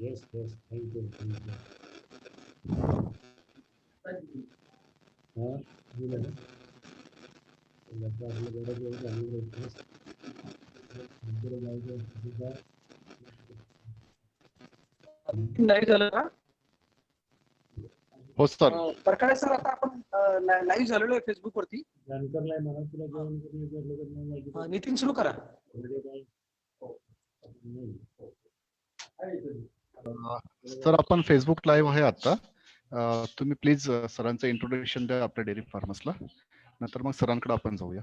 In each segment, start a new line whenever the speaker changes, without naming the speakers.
Yes yes, thank you thank you. हां, दिलं ना. आता आपलं बरं जेवण चालू ब्रेकफास्ट नंतर जायचं सुद्धा.
लाईव्ह झालं का?
हो सर.
प्रकाश सर, आता आपण लाईव्ह झालेलो आहे फेसबुक वरती.
जानकरला म्हणा तुला जेवण करून विचारलं तर नाही माहिती.
नितीन सुरू करा.
म्हणजे काय नाही.
सर आपण फेसबुक लाईव्ह आहे आता. तुम्ही प्लीज सरांचं इंट्रोडक्शन द्या आपल्या डेअरी फार्मर्सला, नंतर मग सरांकडे आपण जाऊया.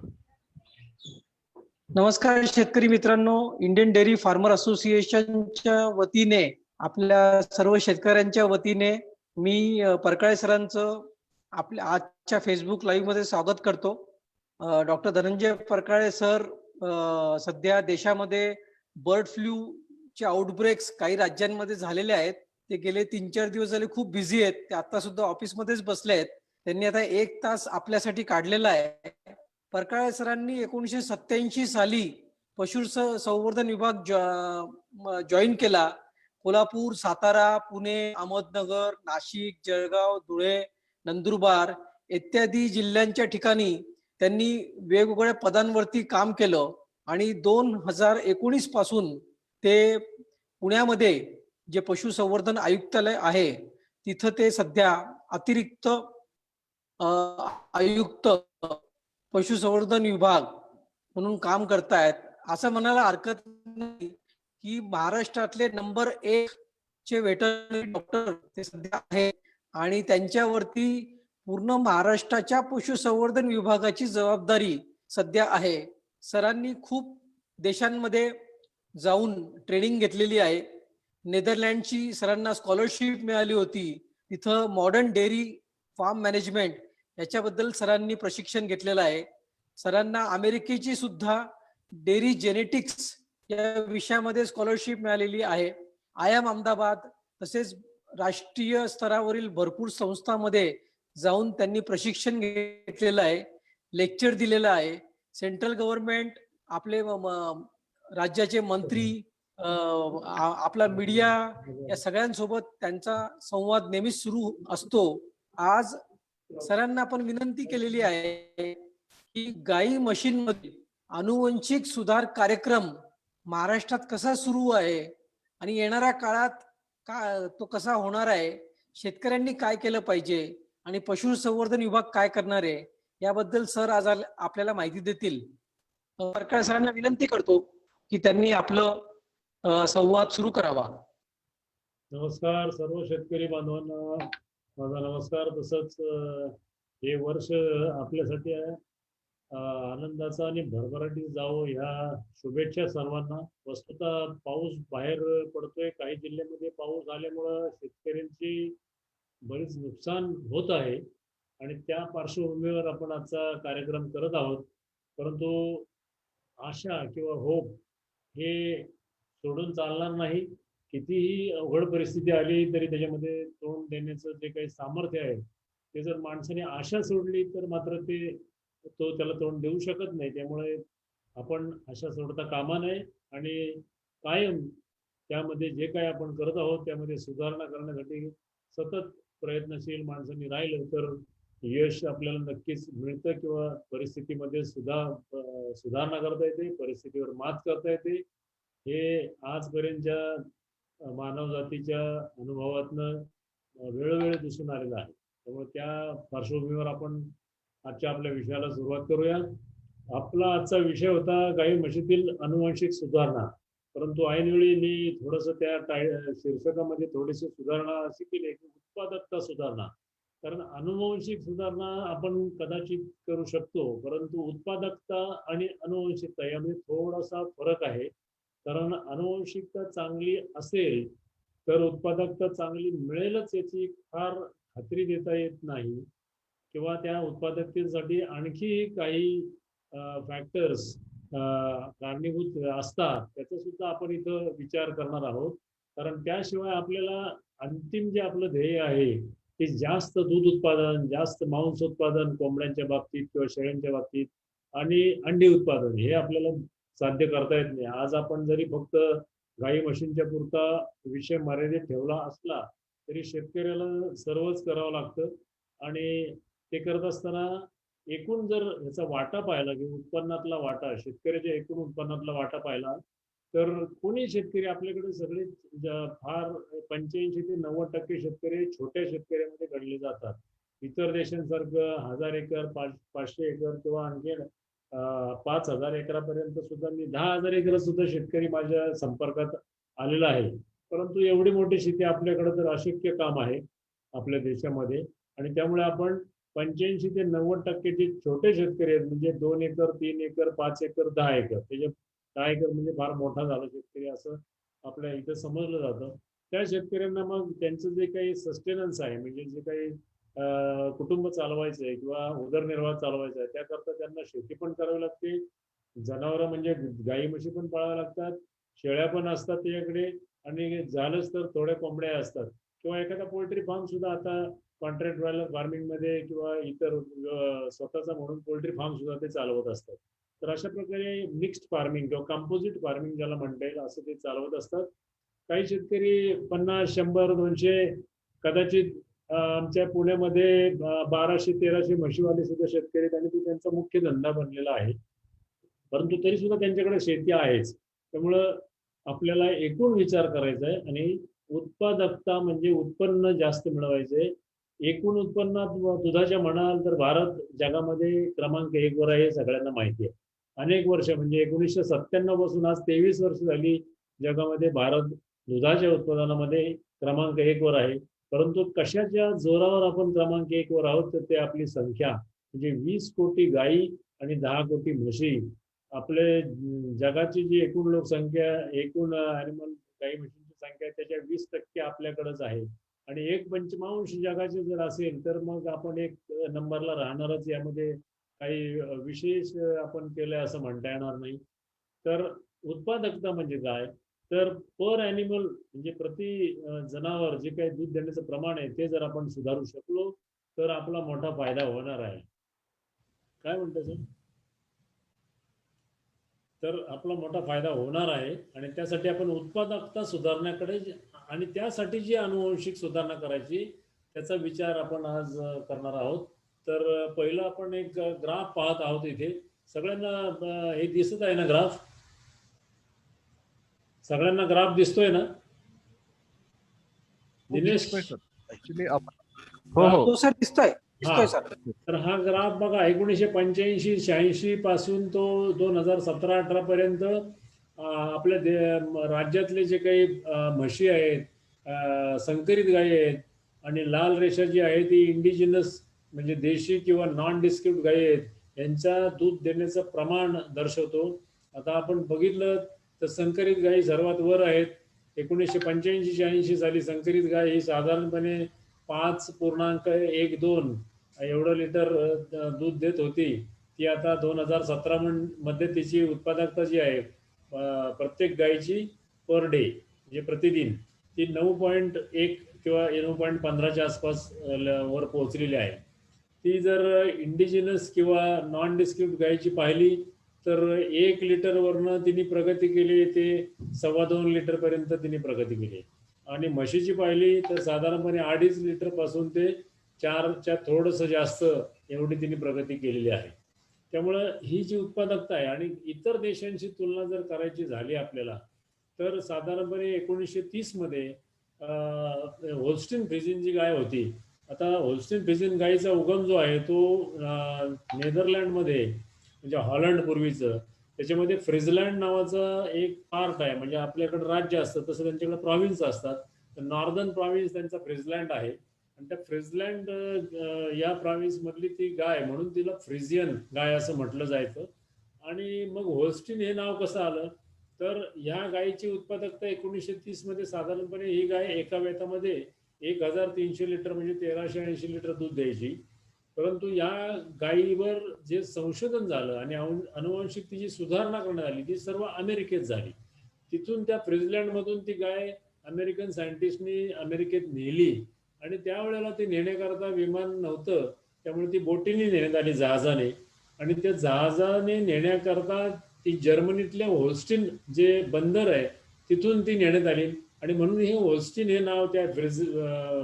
नमस्कार शेतकरी मित्रांनो, इंडियन डेअरी फार्मर असोसिएशनच्या वतीने आपल्या सर्व शेतकऱ्यांच्या वतीने मी परकाळे सरांचं आपल्या आजच्या फेसबुक लाईव्ह मध्ये स्वागत करतो. डॉक्टर धनंजय परकाळे सर सध्या देशामध्ये बर्ड फ्लू चे आउटब्रेक्स काही राज्यांमध्ये झालेले आहेत. ते गेले 3-4 दिवस झाले खूप बिझी आहेत. ते आता सुद्धा ऑफिसमध्येच बसले आहेत. त्यांनी आता 1 तास आपल्यासाठी काढलेला आहे. परकाळे सरांनी 1987 साली पशुसंवर्धन विभाग जॉईन केला. कोल्हापूर, सातारा, पुणे, अहमदनगर, नाशिक, जळगाव, धुळे, नंदुरबार इत्यादी जिल्ह्यांच्या ठिकाणी त्यांनी वेगवेगळ्या पदांवरती काम केलं आणि 2019 पासून ते पुण्यामध्ये जे पशुसंवर्धन आयुक्तालय आहे तिथं ते सध्या अतिरिक्त आयुक्त पशुसंवर्धन विभाग म्हणून काम करतायत. असं म्हणायला हरकत नाही की महाराष्ट्रातले नंबर 1 चे वेटरनरी डॉक्टर ते सध्या आहे आणि त्यांच्यावरती पूर्ण महाराष्ट्राच्या पशुसंवर्धन विभागाची जबाबदारी सध्या आहे. सरांनी खूप देशांमध्ये जाऊन ट्रेनिंग घेतलेली आहे. नेदरलँडची सरांना स्कॉलरशिप मिळाली होती. तिथं मॉडर्न डेअरी फार्म मॅनेजमेंट याच्याबद्दल सरांनी प्रशिक्षण घेतलेलं आहे. सरांना अमेरिकेची सुद्धा डेअरी जेनेटिक्स या विषयामध्ये स्कॉलरशिप मिळालेली आहे. IIM अहमदाबाद तसेच राष्ट्रीय स्तरावरील भरपूर संस्थांमध्ये जाऊन त्यांनी प्रशिक्षण घेतलेलं आहे, लेक्चर दिलेलं आहे. सेंट्रल गव्हर्नमेंट, आपले राज्याचे मंत्री, आपला मीडिया या सगळ्यांसोबत त्यांचा संवाद नेहमीच सुरू असतो. आज सरांना आपण विनंती केलेली आहे की गाई म्हशींमध्ये अनुवंशिक सुधार कार्यक्रम महाराष्ट्रात कसा सुरू आहे आणि येणाऱ्या काळात तो कसा होणार आहे, शेतकऱ्यांनी काय केलं पाहिजे आणि पशुसंवर्धन विभाग काय करणार आहे याबद्दल सर आज आपल्याला माहिती देतील. परकाळे सरांना विनंती करतो की त्यांनी आपलं संवाद सुरू करावा.
नमस्कार सर्व शेतकरी बांधवांना, माझा नमस्कार. तसंच हे वर्ष आपल्यासाठी आनंदाचा आणि भरभराटीत जावं ह्या शुभेच्छा सर्वांना. वस्तुतः पाऊस बाहेर पडतोय, काही जिल्ह्यामध्ये पाऊस आल्यामुळं शेतकऱ्यांची बरीच नुकसान होत आहे आणि त्या पार्श्वभूमीवर आपण आजचा कार्यक्रम करत आहोत. परंतु आशा किंवा होप हे सोडून चालणार नाही. कितीही अवघड परिस्थिती आली तरी त्याच्यामध्ये तोंड देण्याचं जे काही सामर्थ्य आहे ते जर माणसाने आशा सोडली तर मात्र तो त्याला तोंड देऊ शकत नाही. त्यामुळे आपण आशा सोडता कामा नये आणि कायम त्यामध्ये जे काही आपण करत आहोत त्यामध्ये सुधारणा करण्यासाठी सतत प्रयत्नशील माणसांनी राहिलं तर यश आपल्याला नक्कीच मिळतं किंवा परिस्थितीमध्ये सुधारणा करता येते, परिस्थितीवर मात करता येते. हे आजपर्यंतच्या मानवजातीच्या अनुभवातनं वेळोवेळी दिसून आलेलं आहे. त्यामुळे त्या पार्श्वभूमीवर आपण आजच्या आपल्या विषयाला सुरुवात करूया. आपला आजचा विषय होता गाई म्हशीतील अनुवांशिक सुधारणा. परंतु ऐनवेळी मी थोडंसं त्या शीर्षकामध्ये थोडीशी सुधारणा अशी केली की उत्पादकता सुधारणा. कारण अनुवांशिक सुधारणा आपण कदाचित करू शकतो, परंतु उत्पादकता आणि अनुवांशिकता यामध्ये थोडासा फरक आहे. कारण अनुवांशिकता चांगली असेल तर उत्पादकता चांगली मिळेलच याची फार खात्री देता येत नाही किंवा त्या उत्पादकतेसाठी आणखी काही फॅक्टर्स कारणीभूत असतात, त्याचा सुद्धा आपण इथं विचार करणार आहोत. कारण त्याशिवाय आपल्याला अंतिम जे आपलं ध्येय आहे ते जास्त दूध उत्पादन, जास्त मांस उत्पादन कोंबड्यांच्या बाबतीत किंवा शेळ्यांच्या बाबतीत आणि अंडी उत्पादन हे आपल्याला साध्य करता येत नाही. आज आपण जरी फक्त गाई म्हशींच्या पुरता विषय मर्यादित ठेवला असला तरी शेतकऱ्याला सर्वच करावं लागतं. आणि ते करत असताना एकूण जर ह्याचा वाटा पाहिला की उत्पन्नातला वाटा, शेतकऱ्याच्या एकूण उत्पन्नातला वाटा पाहिला तर कोणी शेतकरी आपल्याकडे सगळे फार 85 ते 90% शेतकरी छोट्या शेतकऱ्यामध्ये गणले जातात. इतर देशांसारखं 1000 एकर 500 एकर किंवा आणखी 5000 एकरापर्यंत सुद्धा मी 10,000 एकर सुद्धा शेतकरी माझ्या संपर्कात आलेला आहे. परंतु एवढी मोठी शेती आपल्याकडे तर अशक्य काम आहे आपल्या देशामध्ये. आणि त्यामुळे आपण 85 ते 90% जे छोटे शेतकरी आहेत म्हणजे 2 एकर 3 एकर 5 एकर 10 एकर, त्याच्या 10 एकर म्हणजे फार मोठा झाला शेतकरी असं आपल्या इथं समजलं जातं. त्या शेतकऱ्यांना मग त्यांचं जे काही सस्टेनन्स आहे म्हणजे जे काही कुटुंब चालवायचं आहे किंवा उदरनिर्वाह चालवायचा आहे त्याकरता त्यांना शेती पण करावी लागते. जनावरं म्हणजे गाई म्हशी पण पाळाव्या लागतात, शेळ्या पण असतात त्याच्याकडे, आणि झालंच तर थोड्या कोंबड्या असतात किंवा एखादा पोल्ट्री फार्म सुद्धा आता कॉन्ट्रॅक्ट फार्मिंग मध्ये किंवा इतर स्वतःचा म्हणून पोल्ट्री फार्म सुद्धा ते चालवत असतात. तर अशा प्रकारे मिक्स्ड फार्मिंग किंवा कंपोजिट फार्मिंग ज्याला म्हणता येईल असं ते चालवत असतात. काही शेतकरी 50, 100, 200 कदाचित आमच्या पुण्यामध्ये 1200-1300 म्हशीवाले सुद्धा शेतकरी आहेत आणि तो त्यांचा मुख्य धंदा बनलेला आहे. परंतु तरी सुद्धा त्यांच्याकडे शेती आहेच. त्यामुळं आपल्याला एकूण विचार करायचा आहे आणि उत्पादकता म्हणजे उत्पन्न जास्त मिळवायचंय. एकूण उत्पन्नात दुधाच्या म्हणाल तर भारत जगामध्ये क्रमांक 1 वर आहे, सगळ्यांना माहिती आहे. अनेक वर्ष म्हणजे 1997 पासून आज 23 वर्ष झाली जगामध्ये भारत दुधाच्या उत्पादनामध्ये क्रमांक 1 वर आहे. परंतु कशाच्या जोरावर आपण क्रमांक 1 वर आहोत तर ते आपली संख्या म्हणजे 20 कोटी गायी आणि 10 कोटी म्हशी. आपले जगाची जी एकूण लोकसंख्या, एकूण ॲनिमल गाई म्हशींची संख्या आहे त्याच्या 20% आपल्याकडेच आहे. आणि 1/5 जगाचे जर असेल तर मग आपण एक नंबरला राहणारच. यामध्ये काही विशेष आपण केलंय असं म्हणता येणार नाही. तर उत्पादकता म्हणजे काय तर पर ॲनिमल म्हणजे प्रति जनावर जे काही दूध देण्याचं प्रमाण आहे ते जर आपण सुधारू शकलो तर आपला मोठा फायदा होणार आहे. काय म्हणतो सर? तर आपला मोठा फायदा होणार आहे आणि त्यासाठी आपण उत्पादकता सुधारण्याकडे आणि त्यासाठी जी अनुवांशिक सुधारणा करायची त्याचा विचार आपण आज करणार आहोत. तर पहिलं आपण एक ग्राफ पाहत आहोत. इथे सगळ्यांना हे दिसत आहे ना ग्राफ? सगळ्यांना ग्राफ दिसतोय ना? दिनेश,
ऍक्च्युली हो
सर दिसतोय
हा.
सर.
तर हा ग्राफ बघा 1985-86 पासून तो 2017-18 पर्यंत आपल्या राज्यातले जे काही म्हशी आहेत, संकरित गायी आहेत आणि लाल रेषा जी आहे ती इंडिजिनस म्हणजे देशी किंवा नॉन डिस्क्रिप्ट गायी आहेत, यांच्या दूध देण्याचं प्रमाण दर्शवतो. आता आपण बघितलं तर संकरित गायी सर्वात वर आहेत. 1985-86 साली संकरित गाय ही साधारणपणे 5.12 एवढं लिटर दूध देत होती. ती आता 2017 मध्ये तिची उत्पादकता जी आहे प्रत्येक गायीची पर डे म्हणजे प्रतिदिन ती 9.1 किंवा 9.15च्या आसपास वर पोहोचलेली आहे. ती जर इंडिजिनस किंवा नॉन डिस्क्रिप्ट गायीची पाहिली तर 1 लिटरवरनं तिने प्रगती केली ते 2.25 लिटर पर्यंत तिने प्रगती केली. आणि म्हशीची पाहिली तर साधारणपणे 2.5 लिटर पासून ते 4च्या थोडंसं जास्त एवढी तिने प्रगती केलेली आहे. त्यामुळं ही जी उत्पादकता आहे आणि इतर देशांची तुलना जर करायची झाली आपल्याला तर साधारणपणे 1930 मध्ये होल्स्टीन फ्रिजियन जी गाय होती. आता होल्स्टीन फ्रिजियन गायीचा उगम जो आहे तो नेदरलँडमध्ये म्हणजे हॉलंड पूर्वीचं त्याच्यामध्ये फ्रिजलँड नावाचा एक पार्ट आहे. म्हणजे आपल्याकडे राज्य असतं तसं त्यांच्याकडे प्रॉव्हिन्स असतात. तर नॉर्दर्न प्रॉव्हिन्स त्यांचा फ्रिजलँड आहे आणि त्या फ्रिजलँड या प्रॉव्हिन्स मधली ती गाय म्हणून तिला फ्रिजियन गाय असं म्हटलं जायचं. आणि मग होल्स्टीन हे नाव कसं आलं तर ह्या गायीची उत्पादकता 1930 मध्ये साधारणपणे ही गाय एका वेतामध्ये 1300 लिटर म्हणजे 1380 लिटर दूध द्यायची. परंतु या गायीवर जे संशोधन झालं आणि अनुवांशिकतेची सुधारणा करण्यात आली ती सर्व अमेरिकेत झाली. तिथून त्या फ्रिजलँड मधून ती गाय अमेरिकन सायंटिस्टनी अमेरिकेत नेली आणि त्यावेळेला ती नेण्याकरता विमान नव्हतं त्यामुळे ती बोटीने नेण्यात आली जहाजाने. आणि त्या जहाजाने नेण्याकरता ती जर्मनीतल्या होल्स्टीन जे बंदर आहे तिथून ती नेण्यात आली आणि म्हणून हे होल्स्टीन हे नाव त्या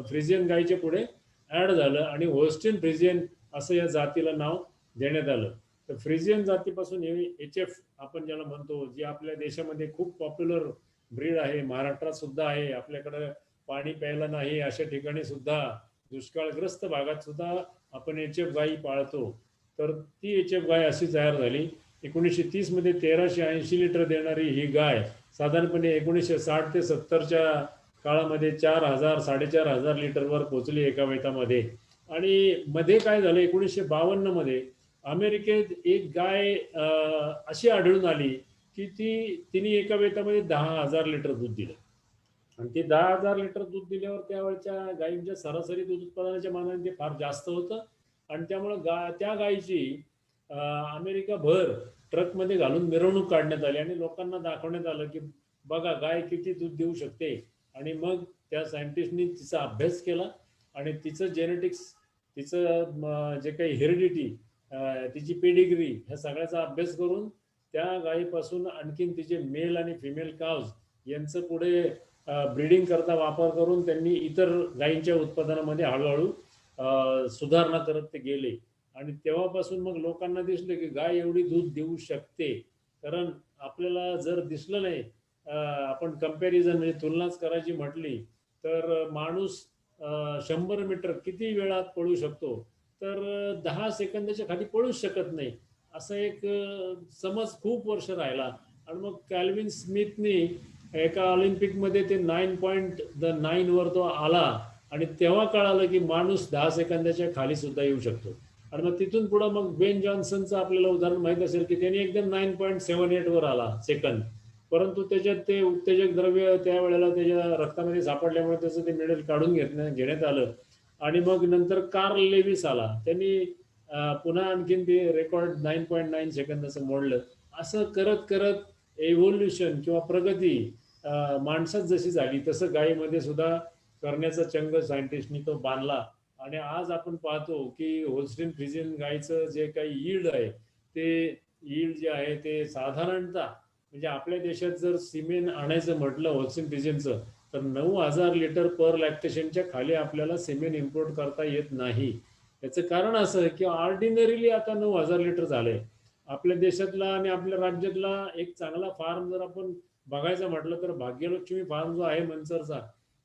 फ्रिजियन गायीच्या पुढे ऍड झालं आणि होल्स्टीन फ्रिजियन असं या जातीला नाव देण्यात आलं. तर फ्रिजियन जातीपासून HF आपण ज्याला म्हणतो, जी आपल्या देशामध्ये खूप पॉप्युलर ब्रीड आहे, महाराष्ट्रात सुद्धा आहे, आपल्याकडे पाणी प्यायला नाही अशा ठिकाणी सुद्धा, दुष्काळग्रस्त भागात सुद्धा आपण HF गायी पाळतो. तर ती HF गाय अशी तयार झाली. 1930 मध्ये 1380 लिटर देणारी ही गाय साधारणपणे 1960 ते 70च्या काळामध्ये 4000 4500 लिटरवर पोहोचली एका वेतामध्ये. आणि मध्ये काय झालं, 1952 मध्ये अमेरिकेत एक गाय अशी आढळून आली की तिने एका वेतामध्ये 10,000 लिटर दूध दिलं. आणि ते 10,000 लिटर दूध दिल्यावर त्यावेळच्या गायींच्या सरासरी दूध उत्पादनाच्या मानाने ते फार जास्त होतं. आणि त्यामुळं त्या गायीची अमेरिकाभर ट्रकमध्ये घालून मिरवणूक काढण्यात आली आणि लोकांना दाखवण्यात आलं की बघा गाय किती दूध देऊ शकते. आणि मग त्या सायंटिस्टनी तिचा अभ्यास केला आणि तिचं जेनेटिक्स, तिचं जे काही हेरिडिटी, तिची पेडिग्री, ह्या सगळ्याचा अभ्यास करून त्या गायीपासून आणखीन तिचे मेल आणि फिमेल काव्ज यांचं पुढे ब्रीडिंग करता वापर करून त्यांनी इतर गायींच्या उत्पादनामध्ये हळूहळू सुधारणा करत ते गेले. आणि तेव्हापासून मग लोकांना दिसलं की गाय एवढी दूध देऊ शकते. कारण आपल्याला जर दिसलं नाही, आपण कंपॅरिझन म्हणजे तुलनाच करायची म्हटली तर माणूस 100 मीटर किती वेळात पळू शकतो, तर 10 सेकंदाच्या खाली पळूच शकत नाही, असं एक समज खूप वर्ष राहिला. आणि मग कॅल्विन स्मिथनी एका ऑलिम्पिकमध्ये ते 9.9 वर तो आला आणि तेव्हा कळालं की माणूस 10 सेकंदाच्या खाली सुद्धा येऊ शकतो. आणि मग तिथून पुढं मग बेन जॉन्सनचं आपल्याला उदाहरण माहित असेल की त्यांनी एकदम 9.78 वर आला सेकंद, परंतु त्याच्यात ते उत्तेजक द्रव्य त्यावेळेला त्याच्या रक्तामध्ये सापडल्यामुळे त्याचं ते मेडल काढून घेण्यात आलं. आणि मग नंतर कार्ल लेविस आला, त्यांनी पुन्हा आणखीन ते रेकॉर्ड 9.9 सेकंदाचं मोडलं. असं करत करत एव्होल्युशन किंवा प्रगती माणसात जशी झाली तसं गायीमध्ये सुद्धा करण्याचा चंग सायंटिस्टनी तो बांधला. आणि आज आपण पाहतो की होल्स्टीन फ्रिजियन गायीचं जे काही यील्ड आहे, ते यील्ड जे आहे ते साधारणतः म्हणजे आपल्या देशात जर सिमेन आणायचं म्हटलं होल्स्टीन फ्रिजियनचं तर 9,000 लिटर पर लॅक्टेशनच्या खाली आपल्याला सिमेन इम्पोर्ट करता येत नाही. याचं कारण असं की ऑर्डिनरीली आता 9,000 लिटर झालंय. आपल्या देशातला आणि आपल्या राज्यातला एक चांगला फार्म जर आपण बघायचं म्हटलं तर भाग्यलक्ष्मी फार्म जो आहे मनसरचा,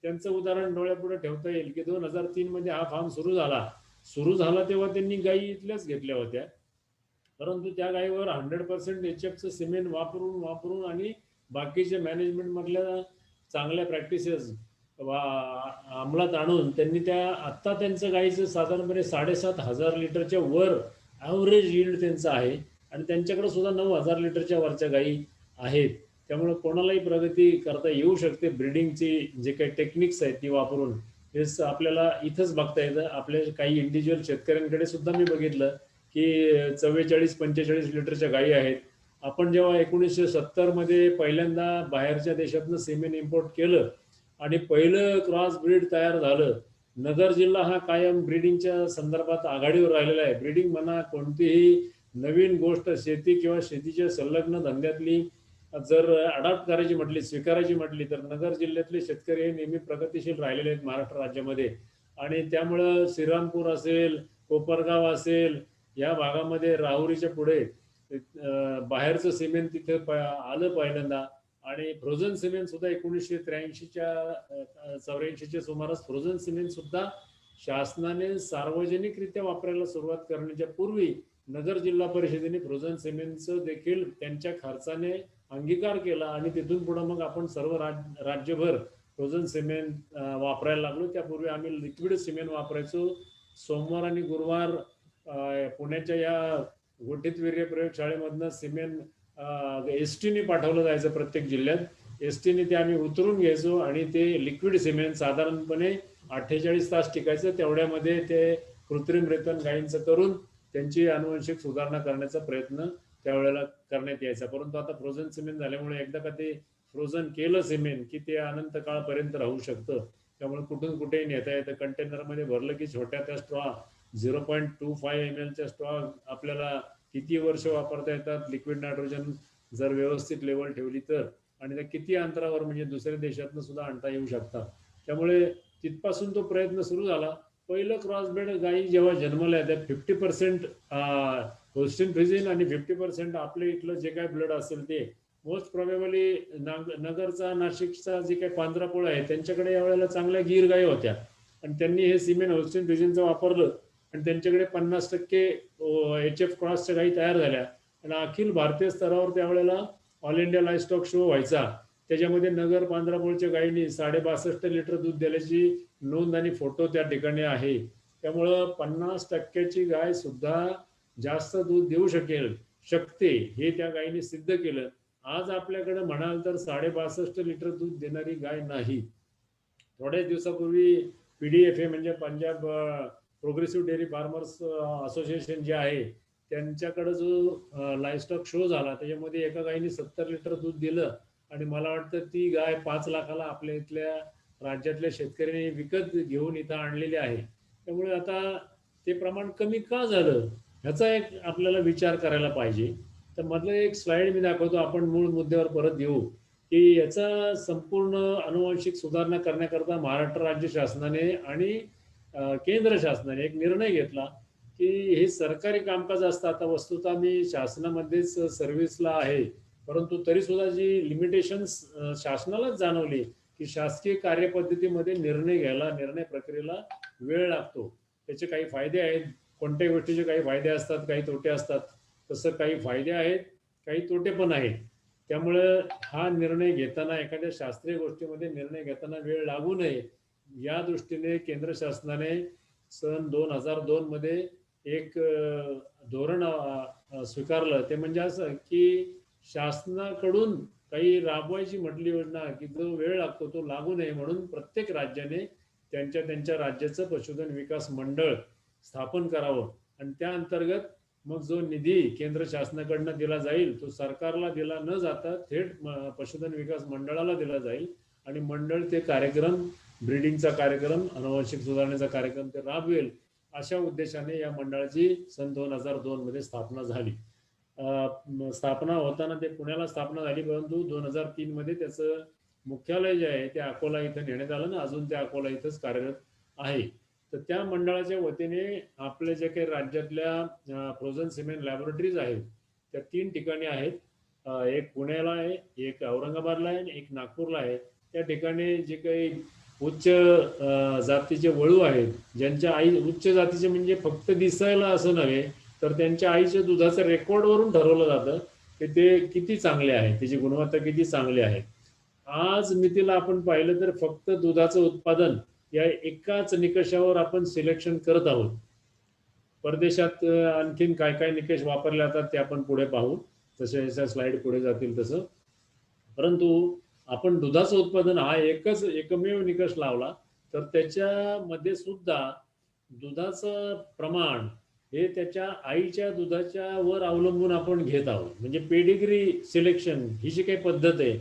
त्यांचं उदाहरण डोळ्यापुढे ठेवता येईल की 2003 मध्ये हा फार्म सुरू झाला तेव्हा त्यांनी गायी इथल्याच घेतल्या होत्या, परंतु त्या गायीवर 100% HFचं सिमेंट वापरून आणि बाकीच्या मॅनेजमेंट मधल्या चांगल्या प्रॅक्टिसेस अंमलात आणून त्यांनी आत्ता त्यांचं गायीचं साधारणपणे 7,500 लिटरच्या वर ॲव्हरेज यील्ड त्यांचं आहे. आणि त्यांच्याकडे सुद्धा 9,000 लिटरच्या वरच्या गायी आहेत. त्यामुळे कोणालाही प्रगती करता येऊ शकते. ब्रीडिंगची जे काही टेक्निक्स आहेत ती वापरून हे आपल्याला इथंच बघता येतं. आपल्या काही इंडिव्हिज्युअल शेतकऱ्यांकडे सुद्धा मी बघितलं की 44-45 लिटरच्या गायी आहेत. आपण जेव्हा 1970 मध्ये पहिल्यांदा बाहेरच्या देशातनं सिमेन इम्पोर्ट केलं आणि पहिलं क्रॉस ब्रीड तयार झालं, नगर जिल्हा हा कायम ब्रीडिंगच्या संदर्भात आघाडीवर राहिलेला आहे. ब्रीडिंग म्हणा, कोणतीही नवीन गोष्ट शेती किंवा शेतीच्या संलग्न धंद्यातली जर अडॉप्ट करायची म्हटली, स्वीकारायची म्हटली तर नगर जिल्ह्यातले शेतकरी हे नेहमी प्रगतिशील राहिलेले आहेत महाराष्ट्र राज्यामध्ये. आणि त्यामुळं श्रीरामपूर असेल, कोपरगाव असेल, या भागामध्ये राहुरीच्या पुढे बाहेरचं सिमेंट तिथे आलं पहिल्यांदा. आणि फ्रोझन सिमेंट सुद्धा 1983-84च्या सुमारास फ्रोझन सिमेंट सुद्धा शासनाने सार्वजनिकरित्या वापरायला सुरुवात करण्याच्या पूर्वी नगर जिल्हा परिषदेने फ्रोझन सिमेंटचं देखील त्यांच्या खर्चाने अंगीकार केला. आणि तिथून पुढे मग आपण सर्व राज्यभर फ्रोझन सिमेंट वापरायला लागलो. त्यापूर्वी आम्ही लिक्विड सिमेंट वापरायचो. सोमवार आणि गुरुवार पुण्याच्या या गोठीत वीर्य प्रयोगशाळेमधनं सिमेंट एसटीने पाठवलं जायचं प्रत्येक जिल्ह्यात. एसटीने ते आम्ही उतरून घ्यायचो आणि ते लिक्विड सिमेंट साधारणपणे 48 तास टिकायचं. तेवढ्यामध्ये ते कृत्रिम रेतन गायींचं करून त्यांची आनुवंशिक सुधारणा करण्याचा प्रयत्न त्यावेळेला करण्यात यायचा. परंतु आता फ्रोझन सिमेंट झाल्यामुळे एकदा का ते फ्रोझन केलं सिमेंट की ते अनंत काळपर्यंत राहू शकतं. त्यामुळे कुठून कुठेही नेता येतं. कंटेनरमध्ये भरलं की छोट्या त्या स्ट्रॉ 0.25 ml च्या स्ट्रॉ आपल्याला किती वर्ष वापरता येतात लिक्विड नायट्रोजन जर व्यवस्थित लेवल ठेवली तर. आणि त्या किती अंतरावर म्हणजे दुसऱ्या देशातनं सुद्धा आणता येऊ शकतात. त्यामुळे तिथपासून तो प्रयत्न सुरू झाला. पहिलं क्रॉसब्रेड गायी जेव्हा जन्मल्या त्या 50% होल्स्टीन फ्रिजियन आणि 50% आपल्या इथलं जे काही ब्लड असेल ते मोस्ट प्रोबेबली नगरचा नाशिकचा जे काही पांढरापोळ आहे त्यांच्याकडे यावेळेला चांगल्या गीर गायी होत्या आणि त्यांनी हे सिमेंट होल्स्टीन फ्रिजियनचं वापरलं आणि त्यांच्याकडे 50% HF क्रॉसच्या गायी तयार झाल्या आणि अखिल भारतीय स्तरावर त्यावेळेला ऑल इंडिया लाईव्हस्टॉक शो व्हायचा. त्याच्यामध्ये नगर पांढरापोळच्या गायींनी 62.5 लिटर दूध दिल्याची नोंद आणि फोटो त्या ठिकाणी आहे. त्यामुळं 50% गाय सुद्धा जास्त दूध देऊ शकते हे त्या गायीने सिद्ध केलं. आज आपल्याकडे म्हणाल तर 62.5 लिटर दूध देणारी गाय नाही. थोड्याच दिवसापूर्वी PDFA म्हणजे Punjab progressive dairy farmers association जे आहे त्यांच्याकडे जो लाईव्हस्टॉक शो झाला त्याच्यामध्ये एका गायीने 70 लिटर दूध दिलं आणि मला वाटतं ती गाय 5 लाखाला आपल्या इथल्या राज्यातल्या शेतकऱ्यांनी विकत घेऊन इथं आणलेली आहे. त्यामुळे आता ते प्रमाण कमी का झालं ह्याचा एक आपल्याला विचार करायला पाहिजे. तर मधलं एक स्लाइड मी दाखवतो, आपण मूळ मुद्द्यावर परत येऊ की याचा संपूर्ण अनुवांशिक सुधारणा करण्याकरता महाराष्ट्र राज्य शासनाने आणि केंद्र शासनाने एक निर्णय घेतला की हे सरकारी कामकाज असतं. आता वस्तुतः मी शासनामध्येच सर्व्हिसला आहे, परंतु तरी सुद्धा जी लिमिटेशन्स शासनालाच जाणवली की शासकीय कार्यपद्धतीमध्ये निर्णय घ्यायला, निर्णय प्रक्रियेला वेळ लागतो. त्याचे काही फायदे आहेत, कोणत्याही गोष्टीचे काही फायदे असतात, काही तोटे असतात. तसं काही फायदे आहेत, काही तोटे पण आहेत. त्यामुळं हा निर्णय घेताना, एखाद्या शास्त्रीय गोष्टीमध्ये निर्णय घेताना वेळ लागू नये या दृष्टीने केंद्र शासनाने सन 2002 मध्ये एक धोरण स्वीकारलं. ते म्हणजे असं की शासनाकडून काही राबवायची म्हटली योजना की जो वेळ लागतो तो लागू नये म्हणून प्रत्येक राज्याने त्यांच्या राज्याचं पशुधन विकास मंडळ स्थापन करावं आणि त्या अंतर्गत मग जो निधी केंद्र शासनाकडनं दिला जाईल तो सरकारला दिला न जाता थेट पशुधन विकास मंडळाला दिला जाईल आणि मंडळ ते कार्यक्रम, ब्रीडिंगचा कार्यक्रम, अनुवांशिक सुधारणेचा कार्यक्रम ते राबवेल. अशा उद्देशाने या मंडळाची सन 2002 मध्ये स्थापना झाली. स्थापना होताना ते पुण्याला स्थापना झाली, परंतु 2003 मध्ये त्याचं मुख्यालय जे आहे ते अकोला इथं नेण्यात आलं ना, अजून ते अकोला इथंच कार्यरत आहे. तर त्या मंडळाच्या वतीने आपल्या जे काही राज्यातल्या फ्रोझन सिमेंट लॅबोरेटरीज आहेत त्या 3 ठिकाणी आहेत. एक पुण्याला आहे, एक औरंगाबादला आहे आणि एक नागपूरला आहे. त्या ठिकाणी जे काही उच्च जातीचे वळू आहेत, ज्यांच्या आई उच्च जातीचे म्हणजे फक्त दिसायला असं नव्हे तर त्यांच्या आईच्या दुधाचं रेकॉर्डवरून ठरवलं जातं की ते किती चांगले आहे, त्याची गुणवत्ता किती चांगली आहे. आज मितीला आपण पाहिलं तर फक्त दुधाचं उत्पादन या एकाच निकषावर आपण सिलेक्शन करत आहोत. परदेशात आणखीन काय काय निकष वापरले जातात ते आपण पुढे पाहू, जसे जशा स्लाइड पुढे जातील तसं. परंतु आपण दुधाचं उत्पादन हा एकमेव निकष लावला तर त्याच्यामध्ये सुद्धा दुधाचं प्रमाण हे त्याच्या आईच्या दुधाच्या वर अवलंबून आपण घेत आहोत. म्हणजे पेडिग्री सिलेक्शन ही जी काही पद्धत आहे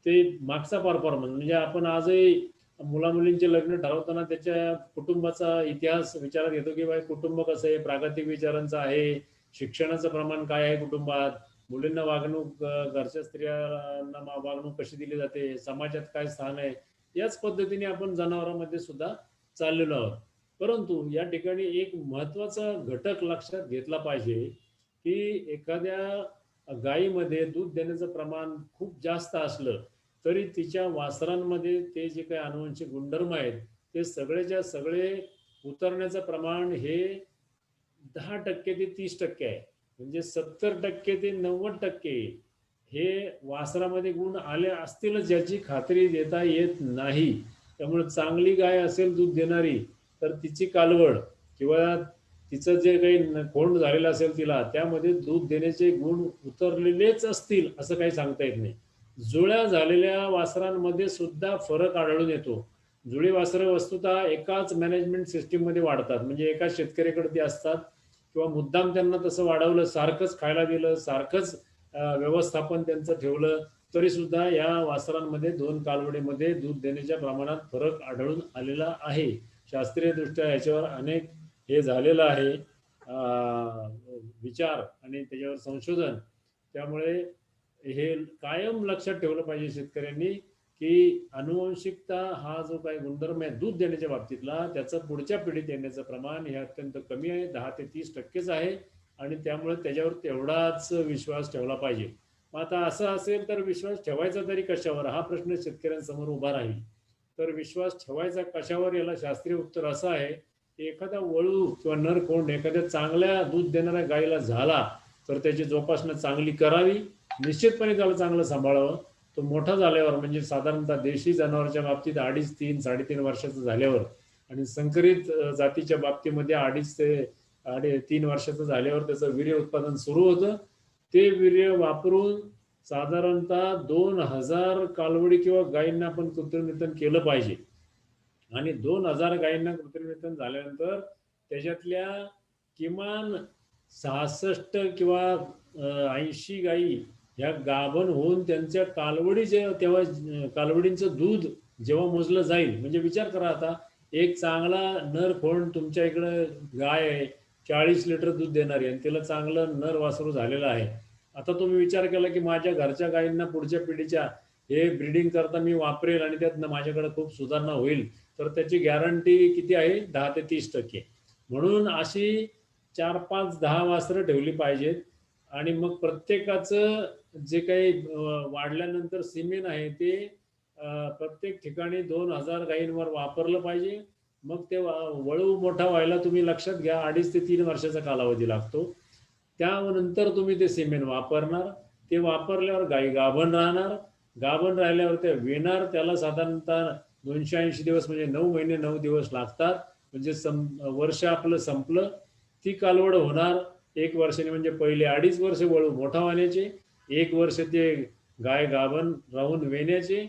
ते मागचा परफॉर्मन्स म्हणजे आपण आजही मुलामुलींचे लग्न ठरवताना त्याच्या कुटुंबाचा इतिहास विचारात घेतो की बाई कुटुंब कसं आहे, प्रागतिक विचारांचं आहे, शिक्षणाचं प्रमाण काय आहे कुटुंबात, मुलींना वागणूक, घरच्या स्त्रियांना वागणूक कशी दिली जाते, समाजात काय स्थान आहे. याच पद्धतीने आपण जनावरांमध्ये सुद्धा चाललेलो आहोत. परंतु या ठिकाणी एक महत्वाचा घटक लक्षात घेतला पाहिजे की एखाद्या गायीमध्ये दूध देण्याचं प्रमाण खूप जास्त असलं तरी तिच्या वासरांमध्ये ते जे काही अनुवांशिक गुणधर्म आहेत ते सगळेच्या सगळे उतरण्याचं प्रमाण हे 10% ते 30% आहे. म्हणजे 70% ते 90% हे वासरामध्ये गुण आले असतीलच याची खात्री देता येत नाही. त्यामुळे चांगली गाय असेल दूध देणारी तर तिची कालवड किंवा तिचं जे काही खोंड झालेलं असेल तिला त्यामध्ये दूध देण्याचे गुण उतरलेलेच असतील असं काही सांगता येत नाही. जुळ्या झालेल्या वासरांमध्ये सुद्धा फरक आढळून येतो. जुळी वासरं वस्तुतः एकाच मॅनेजमेंट सिस्टीम मध्ये वाढतात, म्हणजे एकाच शेतकऱ्याकडे ती असतात किंवा मुद्दाम त्यांना तसं वाढवलं, सारखंच खायला दिलं, सारखंच व्यवस्थापन त्यांचं ठेवलं तरी सुद्धा या वासरांमध्ये 2 कालवडीमध्ये दूध देण्याच्या प्रमाणात फरक आढळून आलेला आहे. शास्त्रीय दृष्ट्या याच्यावर अनेक हे झालेलं आहे विचार आणि त्याच्यावर संशोधन. त्यामुळे हे कायम लक्षात ठेवलं पाहिजे शेतकऱ्यांनी की अनुवंशिकता हा जो काही गुणधर्म आहे दूध देण्याच्या बाबतीतला, त्याचं पुढच्या पिढीत येण्याचं प्रमाण हे अत्यंत कमी आहे, 10 ते 30% आहे. आणि त्यामुळे त्याच्यावर तेवढाच विश्वास ठेवला पाहिजे. मग आता असं असेल तर विश्वास ठेवायचा तरी कशावर, हा प्रश्न शेतकऱ्यांसमोर उभा राहील. तर विश्वास ठेवायचा कशावर, याला शास्त्रीय उत्तर असं आहे की एखादा वळू किंवा नर कोंड एखाद्या चांगल्या दूध देणाऱ्या गायीला झाला तर त्याची जोपासना चांगली करावी, निश्चितपणे त्याला चांगलं सांभाळावं. तो मोठा झाल्यावर म्हणजे साधारणतः देशी जनावरच्या बाबतीत 2.5, 3, 3.5 वर्षाचं झाल्यावर आणि संकरित जातीच्या बाबतीमध्ये 2.5 ते 3 वर्षाचं झाल्यावर त्याचं वीर्य उत्पादन सुरू होतं. ते वीर्य वापरून साधारणतः 2000 कालवडी किंवा गायींना आपण कृत्रिमनितन केलं पाहिजे. आणि 2000 गायींना कृत्रिमनितन झाल्यानंतर त्याच्यातल्या किमान 66 किंवा 80 गायी ह्या गाभण होऊन त्यांच्या तेव्हा कालवडींचं दूध जेव्हा मोजलं जाईल, म्हणजे विचार करा आता एक चांगला नर खोंड तुमच्या इकडं गाय आहे 40 लिटर दूध देणारी आणि तिला चांगलं नर वासरू झालेलं आहे. आता तुम्ही विचार केला की माझ्या घरच्या गायींना पुढच्या पिढीच्या हे ब्रीडिंग करता मी वापरेल आणि त्यातनं माझ्याकडे खूप सुधारणा होईल, तर त्याची गॅरंटी किती आहे, 10 ते 30%. म्हणून अशी 4, 5, 10 वासरं ठेवली पाहिजेत. आणि मग प्रत्येकाचं जे काही वाढल्यानंतर सिमेन आहे ते प्रत्येक ठिकाणी 2000 गायींवर वापरलं पाहिजे. मग ते वळू मोठा व्हायला तुम्ही लक्षात घ्या 2.5 ते 3 वर्षाचा कालावधी लागतो. त्यानंतर तुम्ही ते सिमेंट वापरणार, ते वापरल्यावर गायी गाभण राहणार, गाभण राहिल्यावर ते विणार, त्याला साधारणतः 280 दिवस म्हणजे 9 महिने 9 दिवस लागतात. म्हणजे वर्ष आपलं संपलं, ती कालवड होणार 1 वर्षाने, म्हणजे पहिले 2.5 वर्ष वळू मोठा होण्याचे, 1 वर्ष ते गाय गाभण राहून वेण्याचे,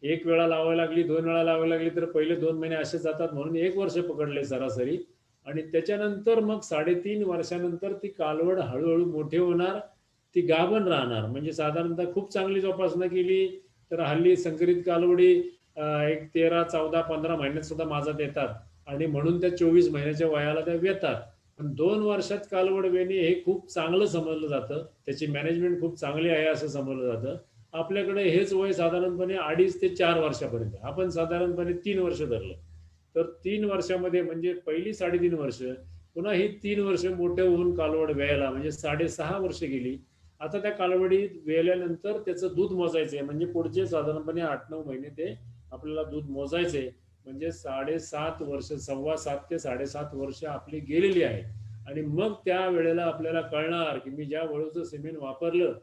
1 वेळा लावायला लागली 2 वेळा लावायला लागली तर पहिले 2 महिने असे जातात, म्हणून 1 वर्ष पकडले सरासरी. आणि त्याच्यानंतर मग 3.5 वर्षानंतर ती कालवड हळूहळू मोठी होणार, ती गाभण राहणार. म्हणजे साधारणतः खूप चांगली जोपासना केली तर हल्ली संकरित कालवडी एक 13, 14, 15 महिन्यात सुद्धा माझ्यात येतात आणि म्हणून त्या 24 महिन्याच्या वयाला त्या वेतात. पण 2 वर्षात कालवड वेणे हे खूप चांगलं समजलं जातं, त्याची मॅनेजमेंट खूप चांगली आहे असं समजलं जातं. आपल्याकडे हेच वय साधारणपणे 2.5 ते 4 वर्षापर्यंत, आपण साधारणपणे 3 वर्ष धरलं तर 3 वर्षामध्ये म्हणजे पहिली 3.5 वर्ष, पुन्हा ही 3 वर्ष मोठे होऊन कालवड वेळायला म्हणजे 6.5 वर्ष गेली. आता त्या कालवडीत वेल्यानंतर त्याचं दूध मोजायचंय, म्हणजे पुढचे साधारणपणे 8-9 महिने ते आपल्याला दूध मोजायचे, म्हणजे 7.5 वर्ष, 7.25 ते 7.5 वर्ष आपली गेलेली आहे. आणि मग त्या वेळेला आपल्याला कळणार की मी ज्या वळूचं सिमेंट वापरलं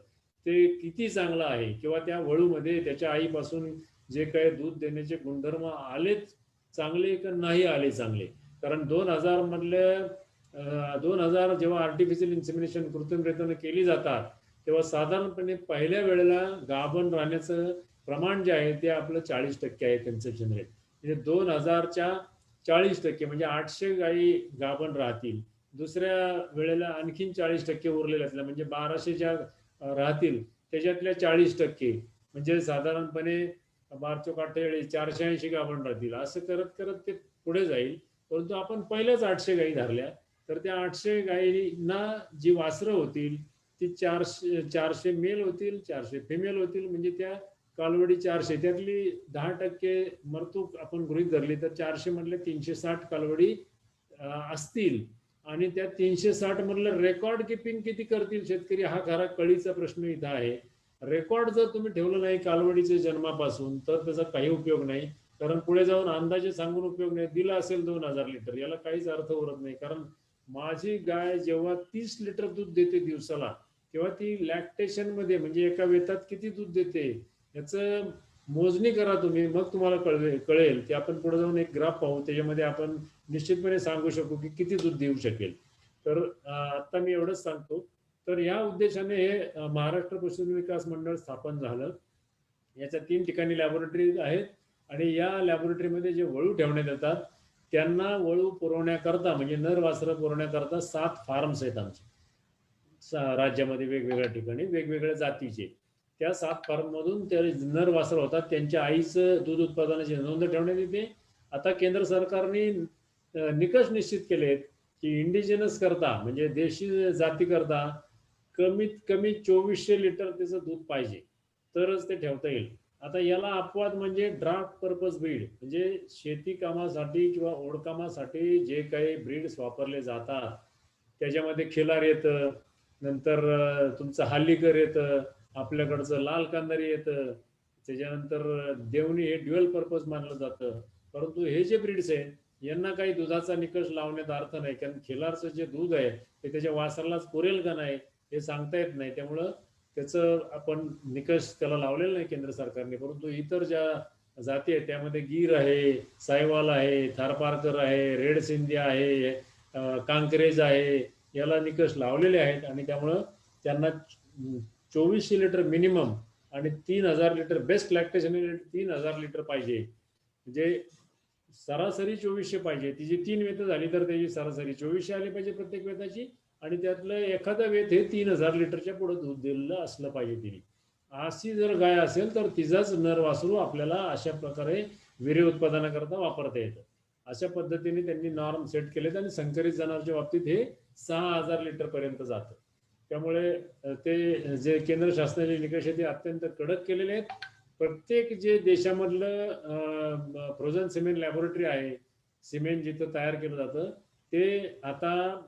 ते किती चांगलं आहे, किंवा त्या वळूमध्ये त्याच्या आईपासून जे काही दूध देण्याचे गुणधर्म आलेच चांगले का नाही आले चांगले. कारण 2000 मधले 2000 जेव्हा आर्टिफिशियल इन्सेमिनेशन कृत्रिमरित्याने केली जातात तेव्हा साधारणपणे पहिल्या वेळेला गाभण राहण्याचं प्रमाण जे आहे ते आपलं 40% आहे कन्सेप्शन रेट. म्हणजे 2000च्या 40% म्हणजे 800 गायी गाभण राहतील, दुसऱ्या वेळेला आणखीन 40% उरलेल्या असल्या म्हणजे 1200 ज्या राहतील त्याच्यातल्या 40%, म्हणजे साधारणपणे 1248 480 गाभण राहतील. असं करत करत ते पुढे जाईल. परंतु आपण पहिल्याच 800 गायी धरल्या तर त्या 800 गायींना जी वासरं होतील ती 400 मेल होतील, 400 फिमेल होतील, म्हणजे त्या कालवडी 400 त्यातली 10% मरतूक आपण गृहीत धरली तर 400 मधले 360 कालवडी असतील. आणि त्या 360 मधलं रेकॉर्ड किपिंग किती करतील शेतकरी, हा खरा कळीचा प्रश्न इथं आहे. रेकॉर्ड जर तुम्ही ठेवलं नाही कालवडीचे जन्मापासून तर त्याचा काही उपयोग नाही, कारण पुढे जाऊन अंदाजे सांगून उपयोग नाही. दिला असेल 2000 लिटर याला काहीच अर्थ उरत नाही. कारण माझी गाय जेव्हा 30 लिटर दूध देते दिवसाला तेव्हा ती लॅक्टेशन मध्ये म्हणजे एका वेतात किती दूध देते याचं मोजणी करा तुम्ही, मग तुम्हाला कळेल की आपण पुढे जाऊन एक ग्राफ पाहू, त्याच्यामध्ये आपण निश्चितपणे सांगू शकू की किती दूध देऊ शकेल. तर आता मी एवढंच सांगतो. तर या उद्देशाने हे महाराष्ट्र पशुधन विकास मंडळ स्थापन झालं. याच्या 3 ठिकाणी लॅबोरेटरी आहेत आणि या लॅबोरेटरीमध्ये जे वळू ठेवण्यात येतात त्यांना वळू पुरवण्याकरता म्हणजे नर वासरं पुरवण्याकरता 7 फार्म्स आहेत आमचे राज्यामध्ये, वेगवेगळ्या ठिकाणी वेगवेगळ्या जातीचे. त्या 7 फार्म मधून ते नर वासरं होतात, त्यांच्या आईचं दूध उत्पादनाची नोंद ठेवण्यात येते. आता केंद्र सरकारने निकष निश्चित केलेत की इंडिजिनस करता म्हणजे देशी जाती करता कमीत कमी 2400 लिटर त्याचं दूध पाहिजे, तरच ते ठेवता येईल. आता याला अपवाद म्हणजे ड्राफ्ट पर्पज ब्रीड, म्हणजे शेती कामासाठी किंवा ओढकामासाठी जे काही ब्रीड्स वापरले जातात त्याच्यामध्ये खिलार येतं, नंतर तुमचं हल्लीकर येतं, आपल्याकडचं लाल कांदारी येतं, त्याच्यानंतर देवणी हे ड्युअल पर्पज मानलं जातं. परंतु हे जे ब्रीड्स आहे यांना काही दुधाचा निकष लावण्यात अर्थ नाही, कारण खिलारचं जे दूध आहे ते त्याच्या वासरालाच पुरेल का नाही हे सांगता येत नाही. त्यामुळं त्याचं आपण निकष त्याला लावलेलं नाही केंद्र सरकारने. परंतु इतर ज्या जाती आहेत त्यामध्ये गीर आहे, सायवाल आहे, थारपारकर आहे, रेड सिंधिया आहे, कांकरेज आहे, याला निकष लावलेले आहेत. आणि त्यामुळं त्यांना 2400 लिटर मिनिमम आणि 3000 लिटर बेस्ट लॅक्टेशन 3000 लिटर पाहिजे. म्हणजे सरासरी 2400 पाहिजे. ती जी 3 वेत झाली तर त्याची सरासरी 2400 आली पाहिजे प्रत्येक वेताची, आणि त्यातलं एखादा वेत हे 3000 लिटरच्या पुढे दूध दिलेलं असलं पाहिजे तिने. अशी जर गाय असेल तर तिचाच नर वासरू आपल्याला अशा प्रकारे वीर्य उत्पादनाकरता वापरता येतं. अशा पद्धतीने त्यांनी नॉर्म सेट केलेत आणि संकरित जनावरच्या बाबतीत हे 6000 लिटर पर्यंत जातं. त्यामुळे ते जे केंद्र शासनाचे निकष आहेत ते अत्यंत कडक केलेले आहेत. प्रत्येक जे देशामधलं फ्रोझन सिमेंट लॅबोरेटरी आहे, सिमेंट जिथं तयार केलं जातं, ते आता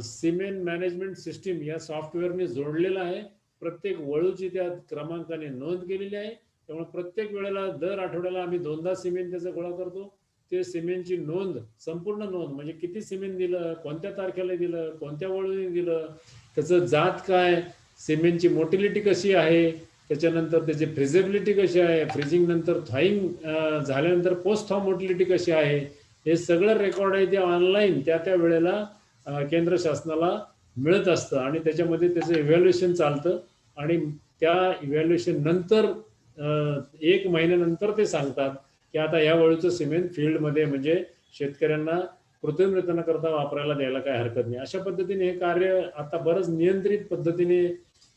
सिमेंट मॅनेजमेंट सिस्टीम या सॉफ्टवेअरने जोडलेलं आहे. प्रत्येक वळूची त्या क्रमांकाने नोंद केलेली आहे. त्यामुळे प्रत्येक वेळेला दर आठवड्याला आम्ही 2दा सिमेंट त्याचा गोळा करतो. ते सिमेंटची नोंद, संपूर्ण नोंद, म्हणजे किती सिमेंट दिलं, कोणत्या तारखेला दिलं, कोणत्या वळूने दिलं, त्याचं जात काय, सिमेंटची मोटिलिटी कशी आहे, त्याच्यानंतर त्याची फ्रिझेबिलिटी कशी आहे, फ्रीजिंग नंतर थॉईंग झाल्यानंतर पोस्ट थॉ मोटिलिटी कशी आहे, हे सगळं रेकॉर्ड आहे ते ऑनलाईन त्या वेळेला केंद्र शासनाला मिळत असतं. आणि त्याच्यामध्ये त्याचं इव्हॅल्युएशन चालतं. आणि त्या इव्हॅल्युएशन नंतर 1 महिन्यानंतर ते सांगतात की आता या वळूचं सिमेंट फील्डमध्ये म्हणजे शेतकऱ्यांना कृत्रिमरितनाकरता वापरायला द्यायला काही हरकत नाही. अशा पद्धतीने हे कार्य आता बरंच नियंत्रित पद्धतीने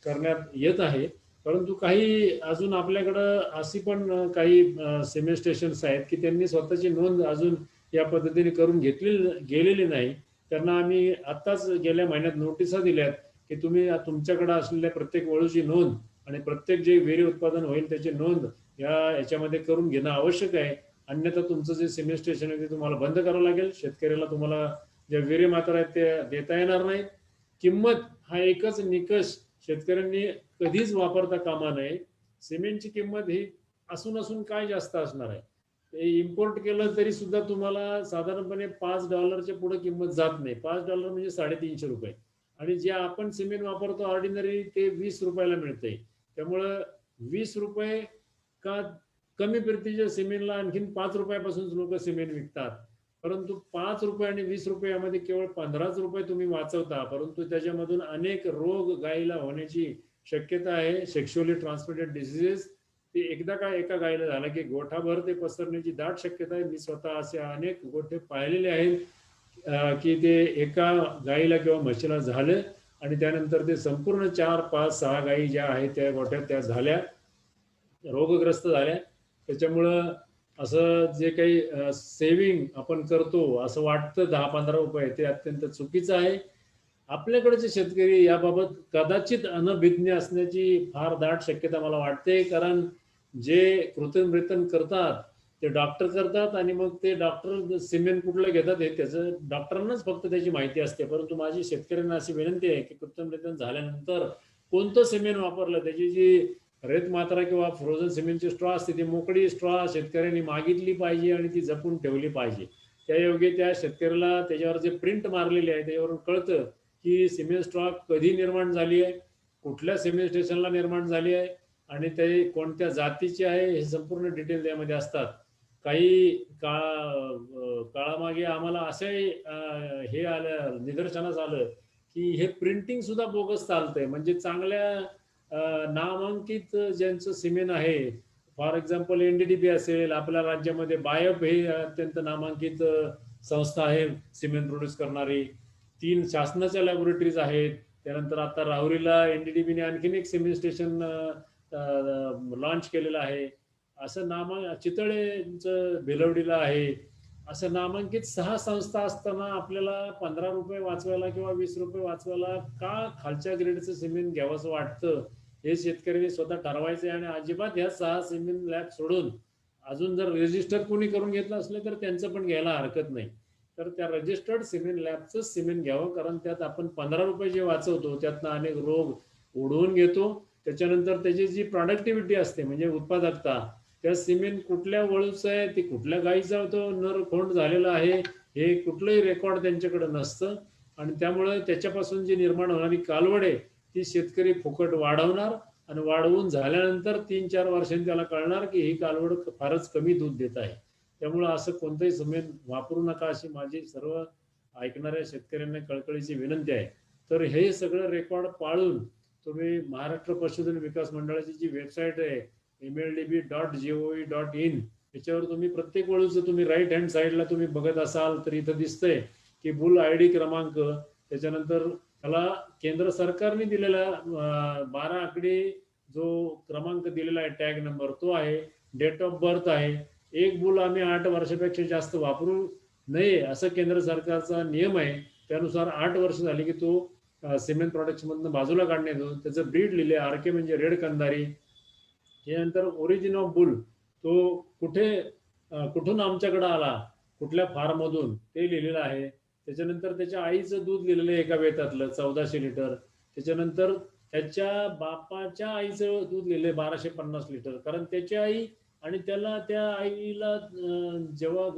करण्यात येत आहे. परंतु काही अजून आपल्याकडं अशी पण काही सिमेंट स्टेशन्स आहेत की त्यांनी स्वतःची नोंद अजून या पद्धतीने करून गेलेली नाही. त्यांना आम्ही आत्ताच गेल्या महिन्यात नोटिसा दिल्यात की तुम्ही तुमच्याकडे असलेल्या प्रत्येक वळूची नोंद आणि प्रत्येक जे वीर्य उत्पादन होईल त्याची नोंद याच्यामध्ये करून घेणं आवश्यक आहे. अन्यथा तुमचं जे सिमेंट स्टेशन आहे ते तुम्हाला बंद करावं लागेल. शेतकऱ्याला तुम्हाला जे वीर्य मात्रा आहेत ते देता येणार नाहीत. किंमत हा एकच निकष शेतकऱ्यांनी कधीच वापरता कामा नये. सिमेंटची किंमत ही असून काय जास्त असणार आहे. ते इम्पोर्ट केलं तरी सुद्धा तुम्हाला साधारणपणे $5 पुढे किंमत जात नाही. $5 म्हणजे ₹350. आणि जे आपण सिमेंट वापरतो ऑर्डिनरी ते ₹20 मिळतंय. त्यामुळं ₹20 का कमी प्रतीच्या सिमेंटला आणखीन ₹5 लोक सिमेंट विकतात. परंतु ₹5 आणि ₹20 यामध्ये केवळ ₹15 तुम्ही वाचवता. परंतु त्याच्यामधून अनेक रोग गायीला होण्याची शक्यता आहे. सेक्शुअली ट्रान्समिटेड डिसीजेस ते एकदा का एका गायीला झालं की गोठाभर ते पसरण्याची दाट शक्यता आहे. मी स्वतः असे अनेक गोठे पाहिलेले आहेत की ते एका गायीला किंवा म्हशीला झालं आणि त्यानंतर ते संपूर्ण 4, 5, 6 गायी ज्या आहेत त्या गोठ्यात त्या झाल्या, रोगग्रस्त झाल्या. त्याच्यामुळं असं जे काही सेविंग आपण करतो असं वाटतं ₹10-15 ते अत्यंत चुकीचं आहे. आपल्याकडचे शेतकरी याबाबत कदाचित अनभिज्ञ असण्याची फार दाट शक्यता मला वाटते. कारण जे कृत्रिमरितन करतात ते डॉक्टर करतात आणि मग ते डॉक्टर सिमेंट कुठलं घेतात हे त्याचं डॉक्टरांनाच फक्त त्याची माहिती असते. परंतु माझी शेतकऱ्यांना अशी विनंती आहे की कृत्रिमरितन झाल्यानंतर कोणतं सिमेंट वापरलं त्याची जी रेत मात्रा किंवा फ्रोझन सिमेंटची स्ट्रॉ असते ती मोकळी स्ट्रॉ शेतकऱ्यांनी मागितली पाहिजे आणि ती जपून ठेवली पाहिजे. त्यायोगे त्या शेतकऱ्याला त्याच्यावर जे प्रिंट मारलेली आहे त्याच्यावरून कळतं की सिमेंट स्ट्रॉ कधी निर्माण झाली आहे, कुठल्या सिमेंट स्टेशनला निर्माण झाली आहे आणि ते कोणत्या जातीची आहे हे संपूर्ण डिटेल त्यामध्ये असतात. काही काळामागे आम्हाला असे हे आलं निदर्शनास आलं की हे प्रिंटिंग सुद्धा बोगस चालतंय. म्हणजे चांगल्या नामांकित ज्यांचं सिमेंट आहे, फॉर एक्झाम्पल NDDB असेल, आपल्या राज्यामध्ये बायप हे अत्यंत नामांकित संस्था आहे सिमेंट प्रोड्यूस करणारी. 3 शासनाच्या लॅबोरेटरीज आहेत. त्यानंतर आता राहुरीला NDDBने आणखीन एक सिमेंट स्टेशन लॉन्च केलेलं आहे. असं चितळेंचं भिलवडीला आहे. असं नामांकित 6 संस्था असताना आपल्याला 15 रुपये वाचवायला किंवा 20 रुपये वाचवायला का खालच्या ग्रेडचं सिमेंट घ्यावंसं वाटतं, हे शेतकऱ्यांनी स्वतः ठरवायचं आहे. आणि अजिबात ह्या 6 सिमेंट लॅब सोडून अजून जर रजिस्टर कोणी करून घेतलं असलं तर त्यांचं पण घ्यायला हरकत नाही. तर त्या रजिस्टर्ड सिमेंट लॅबचं सिमेंट घ्यावं, कारण त्यात आपण 15 रुपये जे वाचवतो त्यातनं अनेक रोग उडवून घेतो. त्याच्यानंतर त्याची जी प्रॉडक्टिव्हिटी असते म्हणजे उत्पादकता, त्या सिमेंट कुठल्या वळूचं आहे, ते कुठल्या गाईचा तो नर खोंड झालेला आहे, हे कुठलंही रेकॉर्ड त्यांच्याकडे नसतं. आणि त्यामुळे त्याच्यापासून जी निर्माण होणारी कालवड आहे ती शेतकरी फुकट वाढवणार आणि वाढवून झाल्यानंतर 3-4 वर्षांनी त्याला कळणार की ही कालवड फारच कमी दूध देत आहे. त्यामुळं असं कोणतंही सिमेंट वापरू नका अशी माझी सर्व ऐकणाऱ्या शेतकऱ्यांना कळकळीची विनंती आहे. तर हे सगळं रेकॉर्ड पाळून तुम्ही महाराष्ट्र पशुधन विकास मंडळाची जी वेबसाईट आहे mldb.gov.in, त्याच्यावर तुम्ही प्रत्येक वळूचं तुम्ही राईट हँड साईडला तुम्ही बघत असाल तर इथं दिसतंय की बुल ID क्रमांक, त्याच्यानंतर त्याला केंद्र सरकारने दिलेला 12 आकडी जो क्रमांक दिलेला आहे, टॅग नंबर तो आहे, डेट ऑफ बर्थ आहे. एक बुल आम्ही 8 वर्षापेक्षा जास्त वापरू नये असं केंद्र सरकारचा नियम आहे. त्यानुसार 8 वर्ष झाली की तो सिमेंट प्रोडक्ट्स मधून बाजूला काढण्यात येतो. त्याचं ब्रीड लिहिले RK म्हणजे रेड कंदारी. त्यानंतर ओरिजिन ऑफ बुल तो कुठून आमच्याकडे आला, कुठल्या फार्म मधून ते लिहिलेलं आहे. त्याच्यानंतर त्याच्या आईचं दूध लिहिलेलं आहे एका वेतातलं 1400 लिटर. त्याच्यानंतर त्याच्या बापाच्या आईचं दूध लिहिलंय 1250 लिटर, कारण त्याची आई आणि त्याला त्या आईला जेव्हा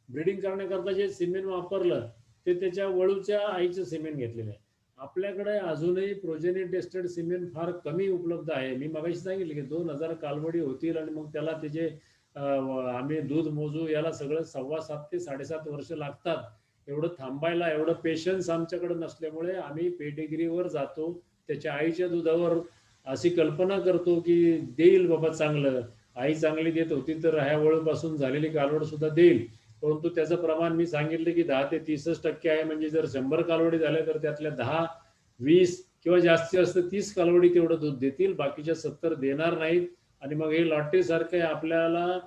ब्रीडिंग करण्याकरता जे सिमेंट वापरलं ते त्याच्या वळूच्या आईचं सिमेंट घेतलेलं आहे. आपल्याकडे अजूनही प्रोजेनी टेस्टेड सिमेंट फार कमी उपलब्ध आहे. मी मगाशी सांगितलं की 2000 कालवडी होतील आणि मग त्याला त्याचे आम्ही दूध मोजू, याला सगळं 7.25 ते 7.5 वर्ष लागतात. एवढं थांबायला एवढं पेशन्स आमच्याकडे नसल्यामुळे आम्ही पेडिग्रीवर जातो, त्याच्या आईच्या दुधावर अशी कल्पना करतो की देईल बाबा चांगलं, आई चांगली देत होती तर ह्या वळूपासून झालेली कालवड सुद्धा देईल. परंतु त्याचं प्रमाण मी सांगितलं की 10 ते 30% आहे. म्हणजे जर 100 कालवडी झाल्या तर त्यातल्या 10, 20 किंवा जास्तीत जास्त 30 कालवडी तेवढं दूध देतील, बाकीच्या 70 देणार नाहीत. आणि मग हे लॉटरी सारखं आपल्याला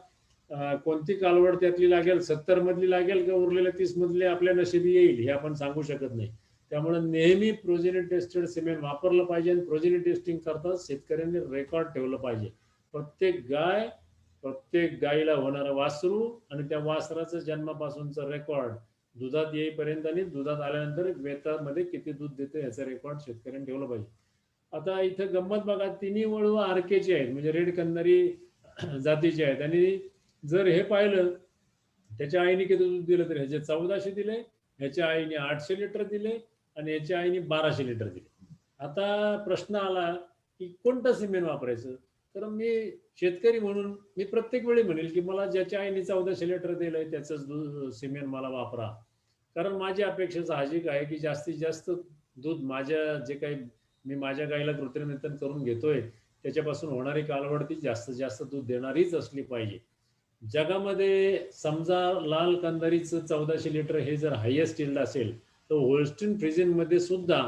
कोणती कालवड त्यातली लागेल, 70 मधली लागेल का उरलेल्या 30 मधली आपल्या नशिबी येईल हे आपण सांगू शकत नाही. त्यामुळे नेहमी प्रोजेनी टेस्टेड सिमेंट वापरलं पाहिजे. आणि प्रोजेनी टेस्टिंग करता शेतकऱ्यांनी रेकॉर्ड ठेवलं पाहिजे. प्रत्येक गायीला होणारा वासरू आणि त्या वासराचं जन्मापासूनचं रेकॉर्ड दुधात येईपर्यंत आणि दुधात आल्यानंतर वेतामध्ये किती दूध देतं याचं रेकॉर्ड शेतकऱ्यांनी ठेवलं पाहिजे. आता इथं गंमत बघा, तिन्ही वळू RKचे आहेत म्हणजे रेड कंदारी जातीचे आहेत. आणि जर हे पाहिलं त्याच्या आईने किती दूध दिलं तर ह्याचे 1400 दिले, ह्याच्या आईने 800 लिटर दिले आणि ह्याच्या आईने 1200 लिटर दिले. आता प्रश्न आला की कोणतं सिमेंट वापरायचं. तर मी शेतकरी म्हणून मी प्रत्येक वेळी म्हणेल की मला ज्याच्या आईने 1400 लिटर दिलंय त्याचंच दूध सिमेंट मला वापरा. कारण माझी अपेक्षा साहजिक आहे की जास्तीत जास्त दूध माझ्या जे काही मी माझ्या गाईला कृत्रिमरित्या करून घेतोय त्याच्यापासून होणारी कालवड ती जास्तीत जास्त दूध देणारीच असली पाहिजे. जगामध्ये समजा लाल कंदारीचं 1400 लिटर हे जर हायेस्ट यील्ड असेल तर होल्स्टीन फ्रिजियन मध्ये सुद्धा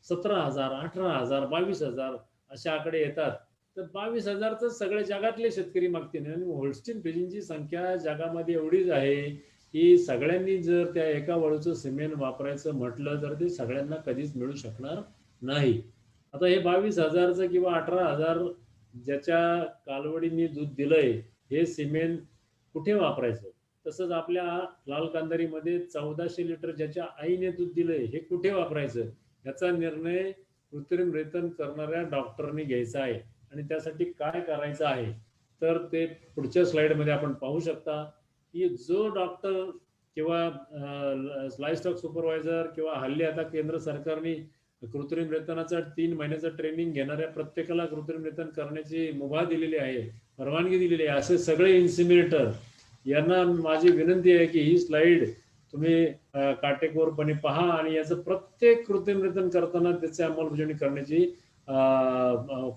17,000, 18,000, 22,000 असे आकडे येतात. तर 22,000च सगळ्या जगातले शेतकरी मागतील. आणि होल्स्टीन फ्रिजियनची संख्या जगामध्ये एवढीच आहे की सगळ्यांनी जर त्या एका वळूचं सिमेंट वापरायचं म्हटलं तर ते सगळ्यांना कधीच मिळू शकणार नाही. आता हे 22,000चं किंवा 18,000 ज्याच्या कालवडींनी दूध दिलंय हे सिमेंट कुठे वापरायचं. तसंच आपल्या लाल कांदारीमध्ये 1400 लिटर ज्याच्या आईने दूध दिलंय हे कुठे वापरायचं याचा निर्णय कृत्रिम रेतन करणाऱ्या डॉक्टरनी घ्यायचा आहे. आणि त्यासाठी काय करायचं आहे तर ते पुढच्या स्लाइडमध्ये आपण पाहू शकता की जो डॉक्टर किंवा लाईव्हस्टॉक सुपरवायझर किंवा हल्ली आता केंद्र सरकारने कृत्रिम रेतनाचा 3 महिन्याचं ट्रेनिंग घेणाऱ्या प्रत्येकाला कृत्रिम रेतन करण्याची मुभा दिलेली आहे, परवानगी दिलेली आहे. असे सगळे इन्सिमिनेटर यांना माझी विनंती आहे की ही स्लाइड तुम्ही काटेकोरपणे पहा आणि याचं प्रत्येक कृत्रिम रेतन करताना त्याची अंमलबजावणी करण्याची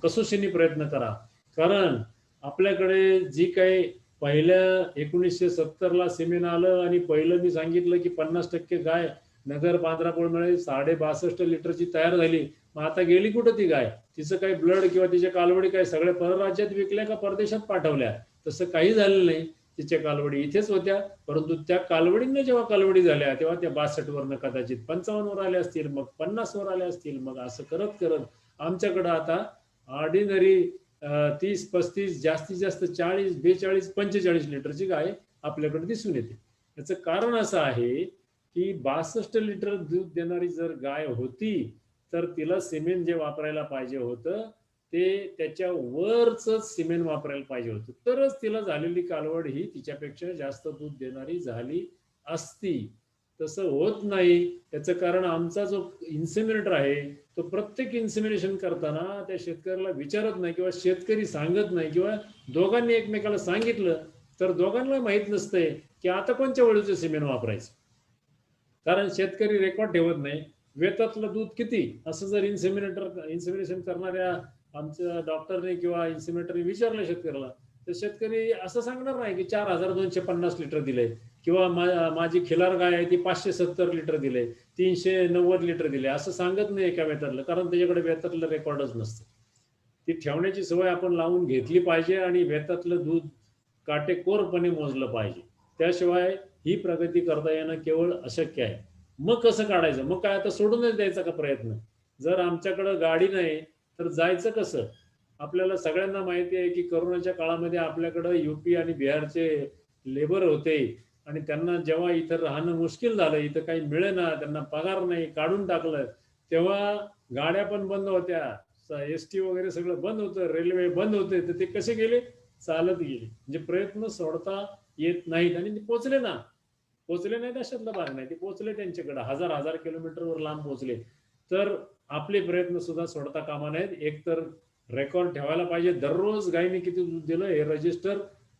कसोशीने प्रयत्न करा. कारण आपल्याकडे जी काही पहिल्या 1970ला सिमेंट आलं आणि पहिलं मी सांगितलं की 50% गाय नगर बांद्रापूरमुळे 62.5 लिटरची तयार झाली. मग आता गेली कुठं ती गाय? तिचं काही ब्लड किंवा तिच्या कालवडी काय सगळ्या परराज्यात विकल्या का परदेशात पाठवल्या? तसं काही झालेलं नाही. तिच्या कालवडी इथेच होत्या, परंतु त्या कालवडींना जेव्हा कालवडी झाल्या तेव्हा त्या 62 वरनं कदाचित 55 वर आल्या असतील, मग 50 वर आल्या असतील. मग असं करत करत आमच्याकडं आता ऑर्डिनरी 30-35 जास्तीत जास्त 40, 42, 45 लिटरची गाय आपल्याकडे दिसून येते. याचं कारण असं आहे की 62 लिटर दूध देणारी जर गाय होती तर तिला सिमेंट जे वापरायला पाहिजे होतं ते त्याच्या वरच सिमेंट वापरायला पाहिजे होतं, तरच तिला झालेली कालवड ही तिच्यापेक्षा जास्त दूध देणारी झाली असती. तसं होत नाही. त्याचं कारण आमचा जो इन्सिमिनेटर आहे तो प्रत्येक इन्सिमिनेशन करताना त्या शेतकऱ्याला विचारत नाही किंवा शेतकरी सांगत नाही, किंवा दोघांनी एकमेकाला सांगितलं तर दोघांना माहित नसतंय की आता कोणत्या वळूचं सिमेंट वापरायचं. कारण शेतकरी रेकॉर्ड ठेवत नाही वेतातलं दूध किती, असं जर इन्सिमिनेशन करणाऱ्या आमच्या डॉक्टरने किंवा इन्सिमिनेटरने विचारलं शेतकऱ्याला तर शेतकरी असं सांगणार नाही की 4250 लिटर दिले, किंवा माझी खिलार गाय आहे ती 570 लिटर दिले, 390 लिटर दिले, असं सांगत नाही एका वेतातलं. कारण त्याच्याकडे वेतातलं रेकॉर्डच नसतं. ती ठेवण्याची सवय आपण लावून घेतली पाहिजे आणि वेतातलं दूध काटेकोरपणे मोजलं पाहिजे. त्याशिवाय ही प्रगती करता येणं केवळ अशक्य आहे. मग कसं काढायचं? मग काय आता सोडूनच द्यायचा का प्रयत्न? जर आमच्याकडं गाडी नाही तर जायचं कसं? आपल्याला सगळ्यांना माहिती आहे की कोरोनाच्या काळामध्ये आपल्याकडं युपी आणि बिहारचे लेबर होते आणि त्यांना जेव्हा इथं राहणं मुश्किल झालं, इथं काही मिळेना, त्यांना पगार नाही, काढून टाकलं, तेव्हा गाड्या पण बंद होत्या, एसटी वगैरे सगळं बंद होतं, रेल्वे बंद होते, तर ते कसे गेले? चालत गेले. म्हणजे प्रयत्न सोडता येत नाहीत आणि ते पोचले नाहीत अशातला भाग नाही. ते पोचले त्यांच्याकडे, हजार किलोमीटरवर लांब पोचले. तर आपले प्रयत्न सुद्धा सोडता कामा नयेत. एकतर रेकॉर्ड ठेवायला पाहिजे, दररोज गायीने किती दूध दिलं हे रजिस्टर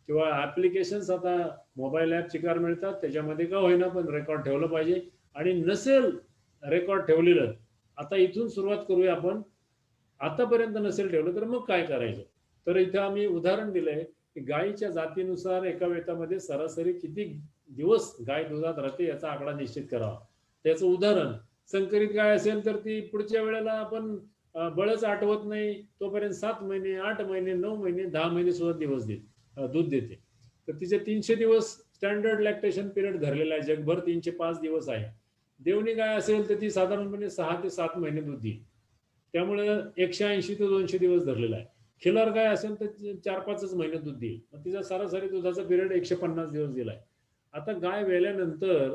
किंवा ऍप्लिकेशन्स आता मोबाईल ऍप चिकार मिळतात, त्याच्यामध्ये का होईना पण रेकॉर्ड ठेवलं पाहिजे. आणि नसेल रेकॉर्ड ठेवलेलं, आता इथून सुरुवात करूया आपण. आतापर्यंत नसेल ठेवलं तर मग काय करायचं? तर इथं आम्ही उदाहरण दिलंय की गायीच्या जातीनुसार एका वेतामध्ये सरासरी किती दिवस गाय दुधात राहते याचा आकडा निश्चित करावा. त्याचं उदाहरण, संकरित गाय असेल तर ती पुढच्या वेळेला आपण बळच आठवत नाही तोपर्यंत 7 महिने, 8 महिने, 9 महिने, 10 महिने सुद्धा दूध देते. तर तिचे 300 दिवस स्टँडर्ड लॅक्टेशन पिरियड धरलेला आहे, जगभर 305 दिवस आहे. देवणी गाय असेल तर ती साधारणपणे 6 ते 7 महिने दूध देईल, त्यामुळे 180 ते 200 दिवस धरलेला आहे. खिलार गाय असेल तर 4-5 महिने दूध देईल, मग तिचा सरासरी दुधाचा पिरियड 150 दिवस दिलाय. आता गाय वेल्यानंतर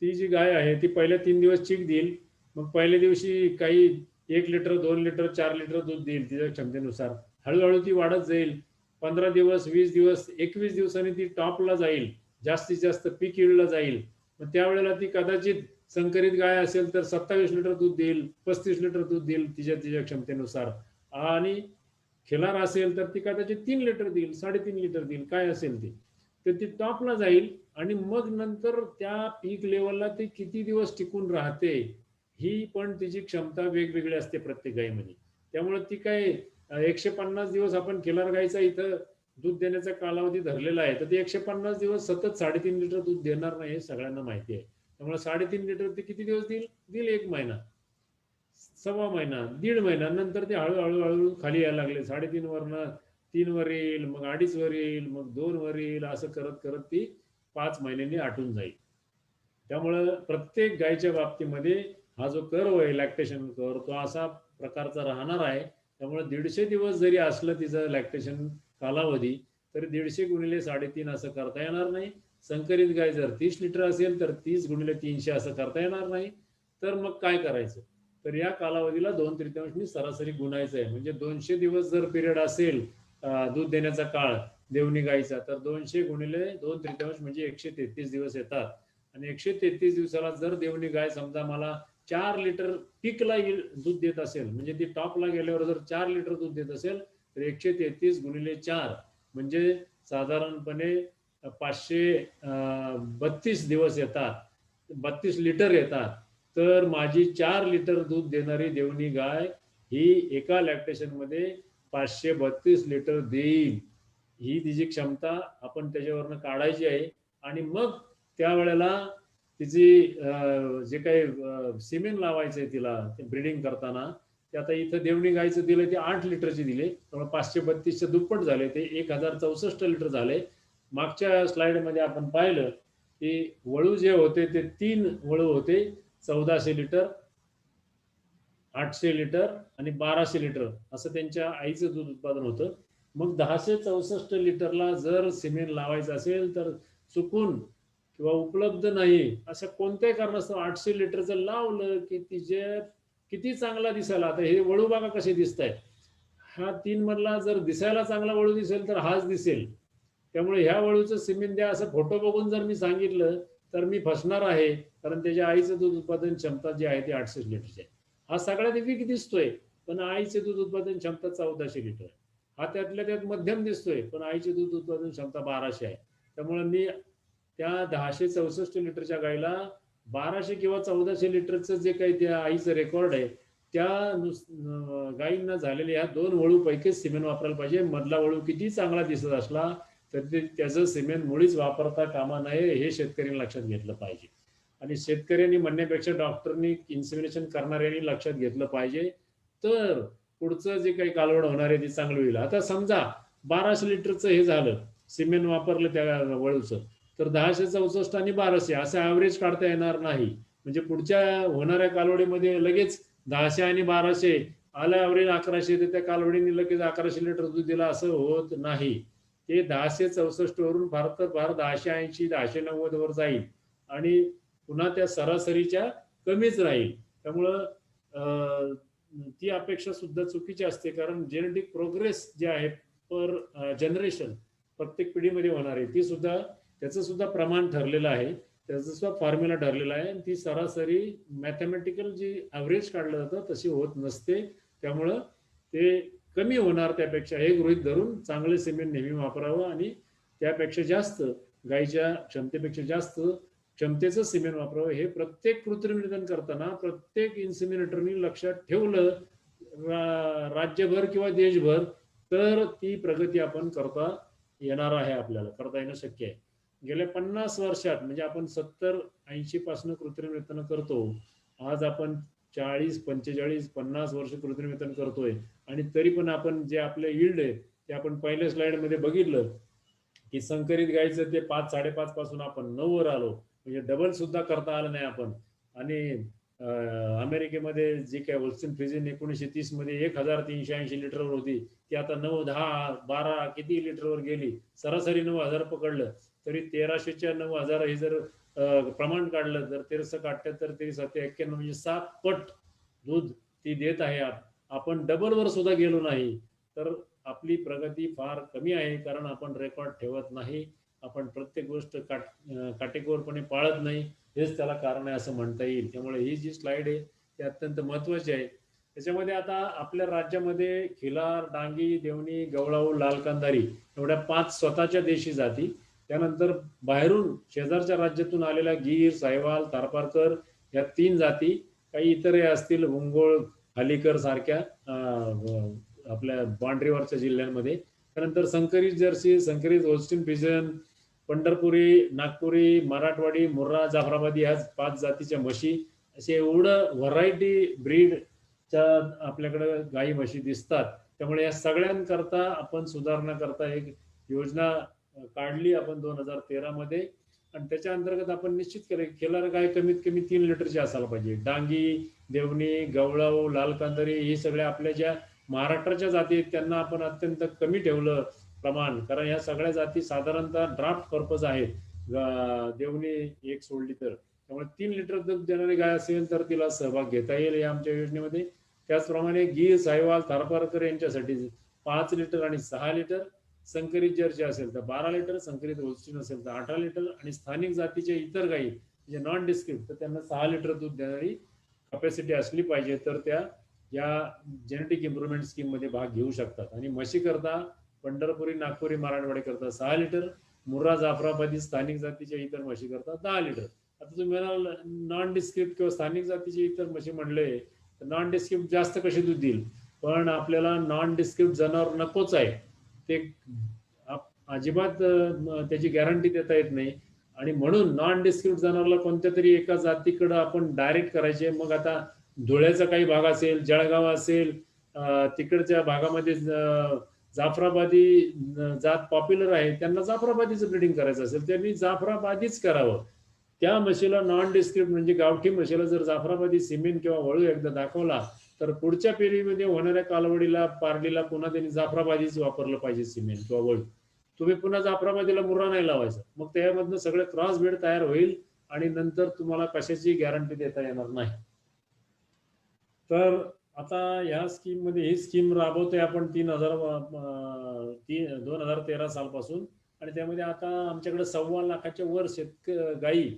ती जी गाय आहे ती पहिल्या 3 दिवस चीक देईल, मग पहिल्या दिवशी काही 1 लिटर, 2 लिटर, 4 लिटर दूध देईल तिच्या क्षमतेनुसार. हळूहळू ती वाढत जाईल. 15 दिवस, 20 दिवस, 21 दिवसांनी ती टॉपला जाईल, जास्तीत जास्त पीक यील्डला जाईल. मग त्यावेळेला ती कदाचित संकरित गाय असेल तर 27 लिटर दूध देईल, 35 लिटर दूध देईल तिच्या क्षमतेनुसार. आणि खिलार असेल तर ती कदाचित 3 लिटर देईल, 3.5 लिटर देईल, काय असेल ती. तर ती टॉपला जाईल आणि मग नंतर त्या पीक लेवलला ती किती दिवस टिकून राहते ही पण तिची क्षमता वेगवेगळी असते प्रत्येक गायीमध्ये. त्यामुळे ती काय 150 दिवस आपण खिलार गायीचा इथं दूध देण्याचा कालावधी धरलेला आहे, तर ते 150 दिवस सतत 3.5 लिटर दूध देणार नाही हे सगळ्यांना माहिती आहे. त्यामुळे 3.5 लिटर ते किती दिवस देईल? 1 महिना, 1.25 महिना, 1.5 महिना. नंतर ते हळूहळू खाली यायला लागले. 3.5 वरनं 3 वर येईल, मग 2.5 वर येईल, मग 2 वर येईल, असं करत करत ती 5 महिन्यांनी आटून जाईल. त्यामुळं प्रत्येक गायीच्या बाबतीमध्ये हा जो कर्व आहे लॅक्टेशन कर्व तो असा प्रकारचा राहणार आहे. त्यामुळे 150 दिवस जरी असलं तिचं लॅक्टेशन कालावधी तरी 150 गुणिले 3.5 असं करता येणार नाही. संकरित गाय जर 30 लिटर असेल तर 30 गुणिले 300 असं करता येणार नाही. तर मग काय करायचं? तर या कालावधीला 2/3 सरासरी गुणायचं आहे. म्हणजे 200 दिवस जर पिरियड असेल दूध देण्याचा काळ देवणी गायीचा, तर 200 गुणिले 2/3 म्हणजे 133 दिवस येतात. आणि 133 दिवसाला जर देवणी गाय समजा मला 4 लिटर पीकला दूध देत असेल, म्हणजे ती टॉपला गेल्यावर जर 4 लिटर दूध देत असेल तर 133 गुणिले 4 म्हणजे साधारणपणे 532 दिवस येतात, 32 लिटर येतात. तर माझी 4 लिटर दूध देणारी देवणी गाय ही एका लॅक्टेशन मध्ये 532 लिटर देईल. ही तिची क्षमता आपण त्याच्यावरनं काढायची आहे. आणि मग त्यावेळेला तिची जे काही सिमेंट लावायचंय तिला ब्रीडिंग करताना, ते आता इथं देवणी गायचं दिलं ते 8 लिटरचे दिले, त्यामुळे 532च्या दुप्पट झाले, ते 1064 लिटर झाले. मागच्या स्लाइडमध्ये आपण पाहिलं की वळू जे होते ते 3 वळू होते, 1400 लिटर, 800 लिटर आणि 1200 लिटर असं त्यांच्या आईचं दूध उत्पादन होतं. मग 1064 लिटरला जर सिमेंट लावायचं असेल तर चुकून किंवा उपलब्ध नाही अशा कोणत्याही कारणास्तव 800 लिटरचं लावलं की तिचे किती चांगला दिसायला. आता हे वळू बघा कसे दिसत आहेत. हा 3 मधला जर दिसायला चांगला वळू दिसेल तर हाच दिसेल. त्यामुळे ह्या वळूचं सिमेंट द्या असं फोटो बघून जर मी सांगितलं तर मी फसणार आहे, कारण त्याच्या आईचं दूध उत्पादन क्षमता जी आहे ती 800 लिटरची आहे. हा सगळ्यात वीक दिसतोय, पण आईचे दूध उत्पादन क्षमता 1400 लिटर आहे. हा त्यातल्या त्यात मध्यम दिसतोय, पण आईचे दूध उत्पादन क्षमता 1200 आहे. त्यामुळे मी त्या 1064 लिटरच्या गाईला 1200 किंवा 1400 लिटरचं जे काही त्या आईचं रेकॉर्ड आहे त्या गाईंना झालेले ह्या 2 वळू पैकीच सिमेंट वापरायला पाहिजे. मधला वळू किती चांगला दिसत असला तर त्याचं सिमेंट मुळीच वापरता कामा नये, हे शेतकऱ्यांनी लक्षात घेतलं पाहिजे. आणि शेतकऱ्यांनी म्हणण्यापेक्षा डॉक्टरनी, इन्सिमिनेशन करणाऱ्यांनी लक्षात घेतलं पाहिजे, तर पुढचं जे काही कालवड होणार आहे ते चांगलं होईल. आता समजा 1200 लिटरचं हे झालं, सिमेंट वापरलं त्या वळूचं, तर 1064 आणि 1200 असं ॲव्हरेज काढता येणार नाही. म्हणजे पुढच्या होणाऱ्या कालवडीमध्ये लगेच 1000 आणि 1200 आलं ॲव्हरेज 1100, तर त्या कालवडीने लगेच 1100 लिटर दूध दिला असं होत नाही. ते 1064 वरून फार तर फार 1080, 1090 वर जाईल आणि पुन्हा त्या सरासरीच्या कमीच राहील. त्यामुळं ती अपेक्षा सुद्धा चुकीची असते, कारण जेनेटिक प्रोग्रेस जे आहे पर जनरेशन प्रत्येक पिढीमध्ये होणार आहे, ती सुद्धा त्याचं सुद्धा प्रमाण ठरलेलं आहे, त्याचं सुद्धा फॉर्म्युला ठरलेला आहे. आणि ती सरासरी मॅथमॅटिकल जी ॲव्हरेज काढलं जातं तशी होत नसते. त्यामुळं ते कमी होणार त्यापेक्षा हे गृहीत धरून चांगले सिमेंट नेहमी वापरावं आणि त्यापेक्षा जास्त गाईच्या क्षमतेपेक्षा जास्त क्षमतेचं सिमेंट वापरावं. हे प्रत्येक कृत्रिम निदान करताना प्रत्येक इन्सिमिनेटरनी लक्षात ठेवलं राज्यभर किंवा देशभर, तर ती प्रगती आपण करता येणार आहे, आपल्याला करता येणं शक्य आहे. गेल्या 50 वर्षात म्हणजे आपण 70-80 पासून कृत्रिम निदान करतो, आज आपण 40, 45, 50 वर्ष कृत्रिम निदान करतोय आणि तरी पण आपण जे आपले यील्ड आहे ते आपण पहिल्या स्लाइडमध्ये बघितलं की संकरित गाईचं ते 5-5.5 पासून आपण 9 वर आलो, म्हणजे डबल सुद्धा करता आलं नाही आपण. आणि अमेरिकेमध्ये जी काय होल्स्टीन फ्रिजियन 1930 मध्ये 1380 लिटरवर होती, ती आता 9, 10, 12 किती लिटरवर गेली. सरासरी 9000 पकडलं तरी 1300च्या 9000 हे जर प्रमाण काढलं तर 1378, 1391 म्हणजे 7 पट दूध ती देत आहे. आपण डबलवर सुद्धा गेलो नाही, तर आपली प्रगती फार कमी आहे, कारण आपण रेकॉर्ड ठेवत नाही, आपण प्रत्येक गोष्ट काटेकोरपणे पाळत नाही, हेच त्याला कारण आहे असं म्हणता येईल. त्यामुळे ही जी स्लाइड आहे ती अत्यंत महत्वाची आहे. त्याच्यामध्ये आता आपल्या राज्यामध्ये खिलार, डांगी, देवणी, गवळाऊ, लाल कांदारी एवढ्या 5 स्वतःच्या देशी जाती, त्यानंतर बाहेरून शेजारच्या राज्यातून आलेल्या गीर, साहिवाल, थारपारकर या 3 जाती, काही इतरही असतील, मुंगोळ, हलीकर सारख्या आपल्या बाउंड्रीवरच्या जिल्ह्यांमध्ये. त्यानंतर संकरित जर्सी, संकरित होल्स्टीन फ्रिजियन, पंढरपुरी, नागपुरी, मराठवाडी, मुर्रा, जाफराबादी ह्या 5 जातीच्या म्हशी, असे एवढं व्हरायटी ब्रीडच्या आपल्याकडे गाई म्हशी दिसतात. त्यामुळे या सगळ्यांकरता आपण सुधारणा करता एक योजना काढली आपण 2013 मध्ये, आणि त्याच्या अंतर्गत आपण निश्चित केलं की खिलार गाय कमीत कमी 3 लिटरची असायला पाहिजे. डांगी, देवणी, गवळाऊ, लाल कांदारी ही सगळ्या आपल्या ज्या महाराष्ट्राच्या जाती आहेत त्यांना आपण अत्यंत कमी ठेवलं प्रमाण, कारण ह्या सगळ्या जाती साधारणतः ड्राफ्ट पर्पज आहेत. देवणी एक सोडली तर, त्यामुळे 3 लिटर दूध देणारी गाय असेल तर तिला सहभाग घेता येईल या आमच्या योजनेमध्ये. त्याचप्रमाणे गीर, साहिवाल, थारपारकर यांच्यासाठी 5 लिटर आणि 6 लिटर, संकरित जर्सी असेल तर 12 लिटर, संकरित होल्स्टीन असेल तर 18 लिटर, आणि स्थानिक जातीच्या इतर गायी म्हणजे नॉन डिस्क्रिप्ट तर त्यांना 6 लिटर दूध देणारी कॅपॅसिटी असली पाहिजे, तर त्या या जेनेटिक इम्प्रुव्हमेंट स्कीम मध्ये भाग घेऊ शकतात. आणि म्हशी करता पंढरपुरी, नागपुरी, मराठवाडी करता 6 लिटर, मुर्रा, जाफराबादी स्थानिक जातीच्या इतर म्हशी करता 10 लिटर. आता तुम्ही म्हणाल नॉन डिस्क्रिप्ट किंवा स्थानिक जातीचे इतर म्हशी म्हणले तर नॉन डिस्क्रिप्ट जास्त कशी दूध देईल, पण आपल्याला नॉन डिस्क्रिप्ट जनावर नकोच आहे, ते अजिबात त्याची गॅरंटी देता येत नाही. आणि म्हणून नॉन डिस्क्रिप्ट जनावरला कोणत्या तरी एका जातीकडे आपण डायरेक्ट करायचे. मग आता धुळ्याचा काही भाग असेल, जळगाव असेल, तिकडच्या भागामध्ये जाफराबादी जात पॉप्युलर आहे, त्यांना जाफराबादीचं ब्रीडिंग करायचं असेल त्यांनी जाफराबादीच करावं. त्या म्हशीला नॉन डिस्क्रिप्ट म्हणजे गावठी म्हशीला जर जाफराबादी सिमेंट किंवा वळू एकदा दाखवला तर पुढच्या पिढीमध्ये होणाऱ्या कालवडीला पारडीला पुन्हा त्यांनी जाफराबादीच वापरलं पाहिजे सिमेंट किंवा वळू. तुम्ही पुन्हा जाफराबादीला मुर्रा नाही लावायचा, मग त्यामधनं सगळे क्रॉस ब्रीड तयार होईल आणि नंतर तुम्हाला कशाची गॅरंटी देता येणार नाही. तर आता या स्कीम मध्ये ही स्कीम राबवतोय आपण 2013 सालपासून आणि त्यामध्ये आता आमच्याकडे 1.25 लाखाच्या वर गायी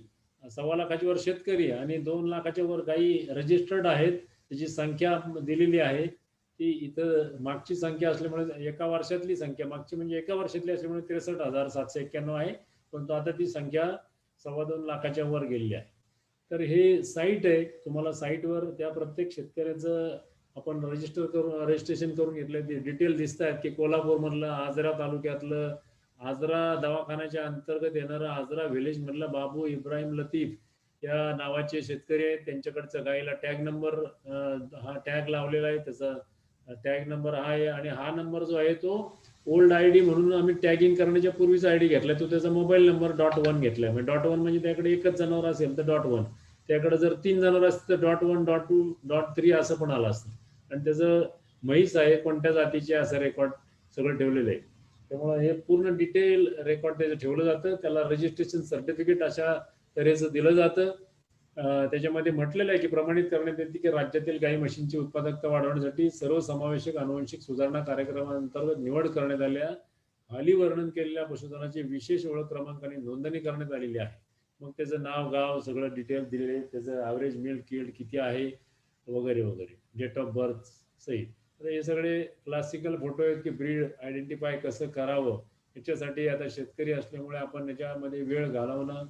1.25 लाखाच्या वर शेतकरी आणि 2 लाखाच्या वर गायी रजिस्टर्ड आहेत. त्याची संख्या दिलेली आहे ती इथं मागची संख्या असल्यामुळे एका वर्षातली संख्या मागची म्हणजे एका वर्षातली असल्यामुळे 63,791 आहे, परंतु आता ती संख्या 2.25 लाखाच्या वर गेलेली आहे. तर हे साईट आहे, तुम्हाला साईटवर त्या प्रत्येक शेतकऱ्याचं आपण रजिस्ट्रेशन करून घेतलं ते डिटेल दिसत आहेत की कोल्हापूरमधलं आजरा तालुक्यातलं आजरा दवाखान्याच्या अंतर्गत येणारं आजरा व्हिलेज मधला बाबू इब्राहिम लतीफ या नावाचे शेतकरी आहेत. त्यांच्याकडचा गाईला टॅग नंबर हा टॅग लावलेला आहे, त्याचा टॅग नंबर हा आहे आणि हा नंबर जो आहे तो ओल्ड आयडी म्हणून आम्ही टॅगिंग करण्याच्या पूर्वीचा आयडी घेतलाय, तो त्याचा मोबाईल नंबर .1 घेतलाय. म्हणजे .1 म्हणजे त्याकडे एकच जनावर असेल तर .1, त्याकडे जर 3 जनावर असतील तर .1, .2, .3 असं पण आलं असतं. आणि त्याचं म्हैस आहे कोणत्या जातीचे असं रेकॉर्ड सगळं ठेवलेलं आहे. त्यामुळे हे पूर्ण डिटेल रेकॉर्ड त्याचं ठेवलं जातं. त्याला रजिस्ट्रेशन सर्टिफिकेट अशा तऱ्हेचं दिलं जातं. त्याच्यामध्ये म्हटलेलं आहे की प्रमाणित करण्यात येते की राज्यातील गाई म्हशींची उत्पादकता वाढवण्यासाठी सर्वसमावेशक आनुवंशिक सुधारणा कार्यक्रमांतर्गत निवड करण्यात आल्या खाली वर्णन केलेल्या पशुधनाची विशेष ओळख क्रमांकाने नोंदणी करण्यात आलेली आहे. मग त्याचं नाव गाव सगळं डिटेल दिलेले, त्याचं ॲव्हरेज मिल्क यील्ड किती आहे वगैरे वगैरे, डेट ऑफ बर्थ सहित. तर हे सगळे क्लासिकल फोटो आहेत की ब्रीड आयडेंटिफाय कसं करावं याच्यासाठी आता शेतकरी असल्यामुळे आपण याच्यामध्ये वेळ घालवणं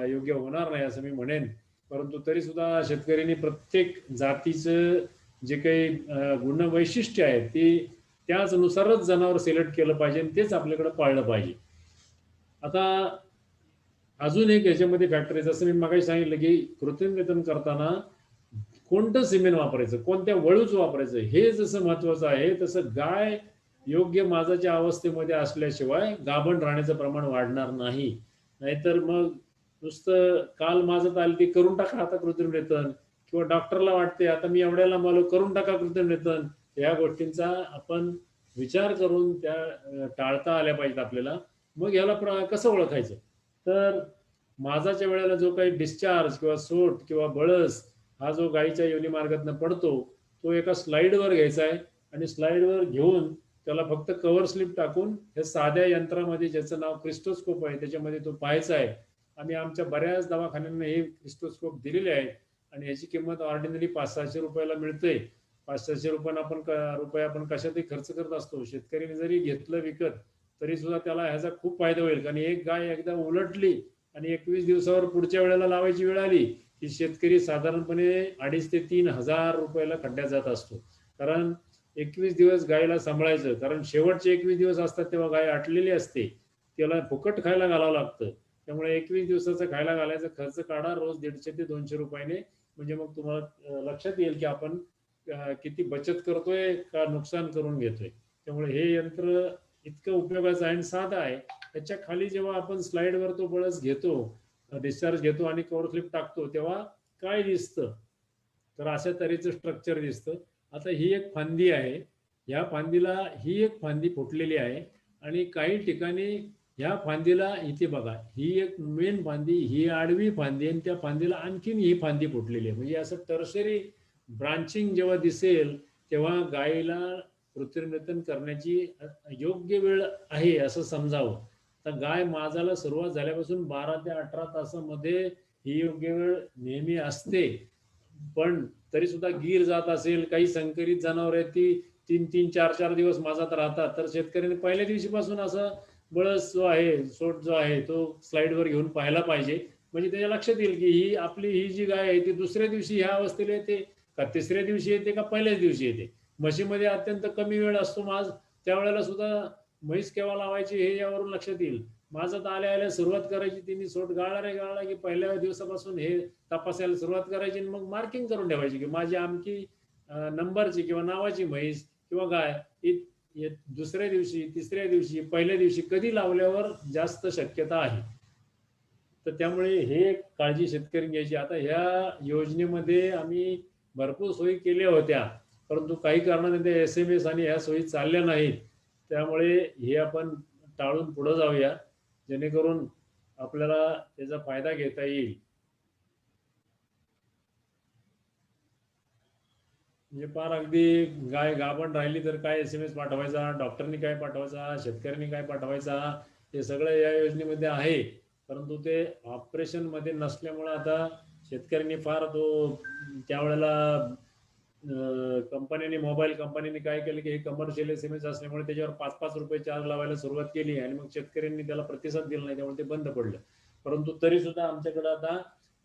योग्य होणार नाही असं मी म्हणेन. परंतु तरी सुद्धा शेतकऱ्यांनी प्रत्येक जातीचं जे काही गुणवैशिष्ट्य आहेत ती त्याचनुसारच जनावर सिलेक्ट केलं पाहिजे आणि तेच आपल्याकडे पाळलं पाहिजे. आता अजून एक याच्यामध्ये फॅक्टर आहे, जसं मी मागे सांगितलं की कृत्रिम वेतन करताना कोणतं सिमेंट वापरायचं, कोणत्या वळूच वापरायचं हे जसं महत्वाचं आहे तसं गाय योग्य माजाच्या अवस्थेमध्ये असल्याशिवाय गाभण राहण्याचं प्रमाण वाढणार नाही. नाहीतर मग नुसतं काल माझं आलं ते करून टाका आता कृत्रिम वेतन, किंवा डॉक्टरला वाटते आता मी एवढ्याला मला करून टाका कृत्रिम वेतन, या गोष्टींचा आपण विचार करून त्या टाळता आल्या पाहिजेत आपल्याला. मग याला कसं ओळखायचं, तर माझाच्या वेळेला जो काही डिस्चार्ज किंवा सोट किंवा बळस हा जो गायीच्या योनी मार्गातनं पडतो तो एका स्लाइडवर घ्यायचा आहे आणि स्लाइडवर घेऊन त्याला फक्त कव्हर स्लिप टाकून हे साध्या यंत्रामध्ये ज्याचं नाव क्रिस्टोस्कोप आहे त्याच्यामध्ये तो पाहायचा आहे. आम्ही आमच्या बऱ्याच दवाखान्यांना हे क्रिस्टोस्कोप दिलेले आहेत आणि याची किंमत ऑर्डिनरी 500-600 रुपयाला मिळते. 500-600 रुपये आपण कशातही खर्च करत असतो. शेतकऱ्याने जरी घेतलं विकत तरी सुद्धा त्याला ह्याचा खूप फायदा होईल, कारण एक गाय एकदा उलटली आणि 21 दिवसावर पुढच्या वेळेला लावायची वेळ आली की शेतकरी साधारणपणे 2,500 ते 3,000 रुपयाला खड्ड्यात जात असतो. कारण 21 दिवस गायीला सांभाळायचं, कारण शेवटचे 21 दिवस असतात तेव्हा गाय आटलेली असते, त्याला फुकट खायला घालावं लागतं. त्यामुळे 21 दिवसाचं खायला घालायचा खर्च काढा रोज 150 ते 200 रुपयाने, म्हणजे मग तुम्हाला लक्षात येईल की आपण किती बचत करतोय का नुकसान करून घेतोय. त्यामुळे हे यंत्र इतकं उपयोगाचं आहे आणि साधं आहे. त्याच्या खाली जेव्हा आपण स्लाइडवर तो बळस घेतो, डिस्चार्ज घेतो आणि कव्हर स्लिप टाकतो तेव्हा काय दिसतं, तर अशा तऱ्हेचं स्ट्रक्चर दिसतं. आता ही एक फांदी आहे, ह्या फांदीला ही एक फांदी फुटलेली आहे आणि काही ठिकाणी ह्या फांदीला इथे बघा ही एक मेन फांदी, ही आडवी फांदी आणि त्या फांदीला आणखीन ही फांदी फुटलेली आहे. म्हणजे असं टर्शरी ब्रांचिंग जेव्हा दिसेल तेव्हा गायीला कृत्रिम वेतन करण्याची योग्य वेळ आहे असं समजावं. तर गाय माजाला सुरुवात झाल्यापासून 12 ते 18 तासामध्ये ही योग्य वेळ नेहमी असते. पण तरी सुद्धा गीर जात असेल, काही संकरित जनावर आहेत ती 3-3, 4-4 दिवस माजात राहतात, तर शेतकऱ्यांनी पहिल्या दिवशीपासून असं बळस जो आहे सोट जो आहे तो स्लाइडवर घेऊन पाहायला पाहिजे. म्हणजे त्याच्या लक्षात येईल की ही आपली ही जी गाय आहे ती दुसऱ्या दिवशी ह्या अवस्थेला येते का तिसऱ्या दिवशी येते का पहिल्याच दिवशी येते. म्हशीमध्ये अत्यंत कमी वेळ असतो माज, त्यावेळेला सुद्धा म्हैस केव्हा लावायची हे यावरून लक्षात येईल. माझं आल्या आल्या सुरुवात करायची, तिने सोट गाळला की पहिल्या दिवसापासून हे तपासायला सुरुवात करायची आणि मग मार्किंग करून ठेवायची की माझी आमकी नंबरची किंवा नावाची म्हैस किंवा गाय दुसऱ्या दिवशी, तिसऱ्या दिवशी, पहिल्या दिवशी कधी लावल्यावर जास्त शक्यता आहे. तर त्यामुळे हे काळजी शेतकरी घ्यायची. आता ह्या योजनेमध्ये आम्ही भरपूर सोयी केल्या होत्या, परंतु काही कारणाने ते SMS आणि ह्या सोयी चालल्या नाहीत. त्यामुळे हे आपण टाळून पुढे जाऊया, जेणेकरून आपल्याला त्याचा फायदा घेता येईल. म्हणजे फार अगदी गाय गाभण राहिली तर काय SMS पाठवायचा, डॉक्टरनी काय पाठवायचा, शेतकऱ्यांनी काय पाठवायचा, हे सगळं या योजनेमध्ये आहे. परंतु ते ऑपरेशन मध्ये नसल्यामुळे आता शेतकऱ्यांनी फार त्यावेळेला कंपनीने, मोबाईल कंपनीने काय केलं की हे कमर्शियल SMS असल्यामुळे त्याच्यावर 5-5 रुपये चार्ज लावायला सुरुवात केली आणि मग शेतकऱ्यांनी त्याला प्रतिसाद दिला नाही, त्यामुळे ते बंद पडलं. परंतु तरी सुद्धा आमच्याकडे आता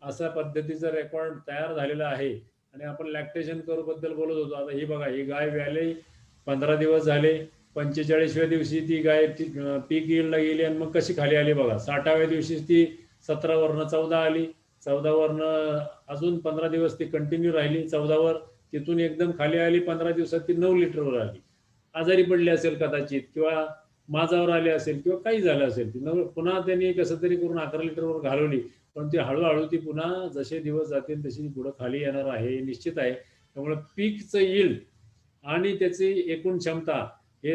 अशा पद्धतीचा रेकॉर्ड तयार झालेला आहे. आणि आपण लॅक्टेशन कर्व बद्दल बोलत होतो. आता ही बघा, ही गाय व्याले 15 दिवस झाले, 45व्या दिवशी ती गाय पीक यील्डला गेली आणि मग कशी खाली आली बघा. 60व्या दिवशी ती 17 वरनं 14 आली, 14 वरनं अजून 15 दिवस ती कंटिन्यू राहिली 14 वर, तिथून एकदम खाली आली, 15 दिवसात ती 9 लिटरवर आली. आजारी पडली असेल कदाचित, किंवा माझावर आली असेल, किंवा काही झालं असेल, ती पुन्हा त्यांनी कसं तरी करून 11 लिटरवर घालवली. पण ती हळूहळू ती पुन्हा जसे दिवस जातील तशी पुढे खाली येणार आहे, निश्चित आहे. त्यामुळे पीकचं यील्ड आणि त्याची एकूण क्षमता हे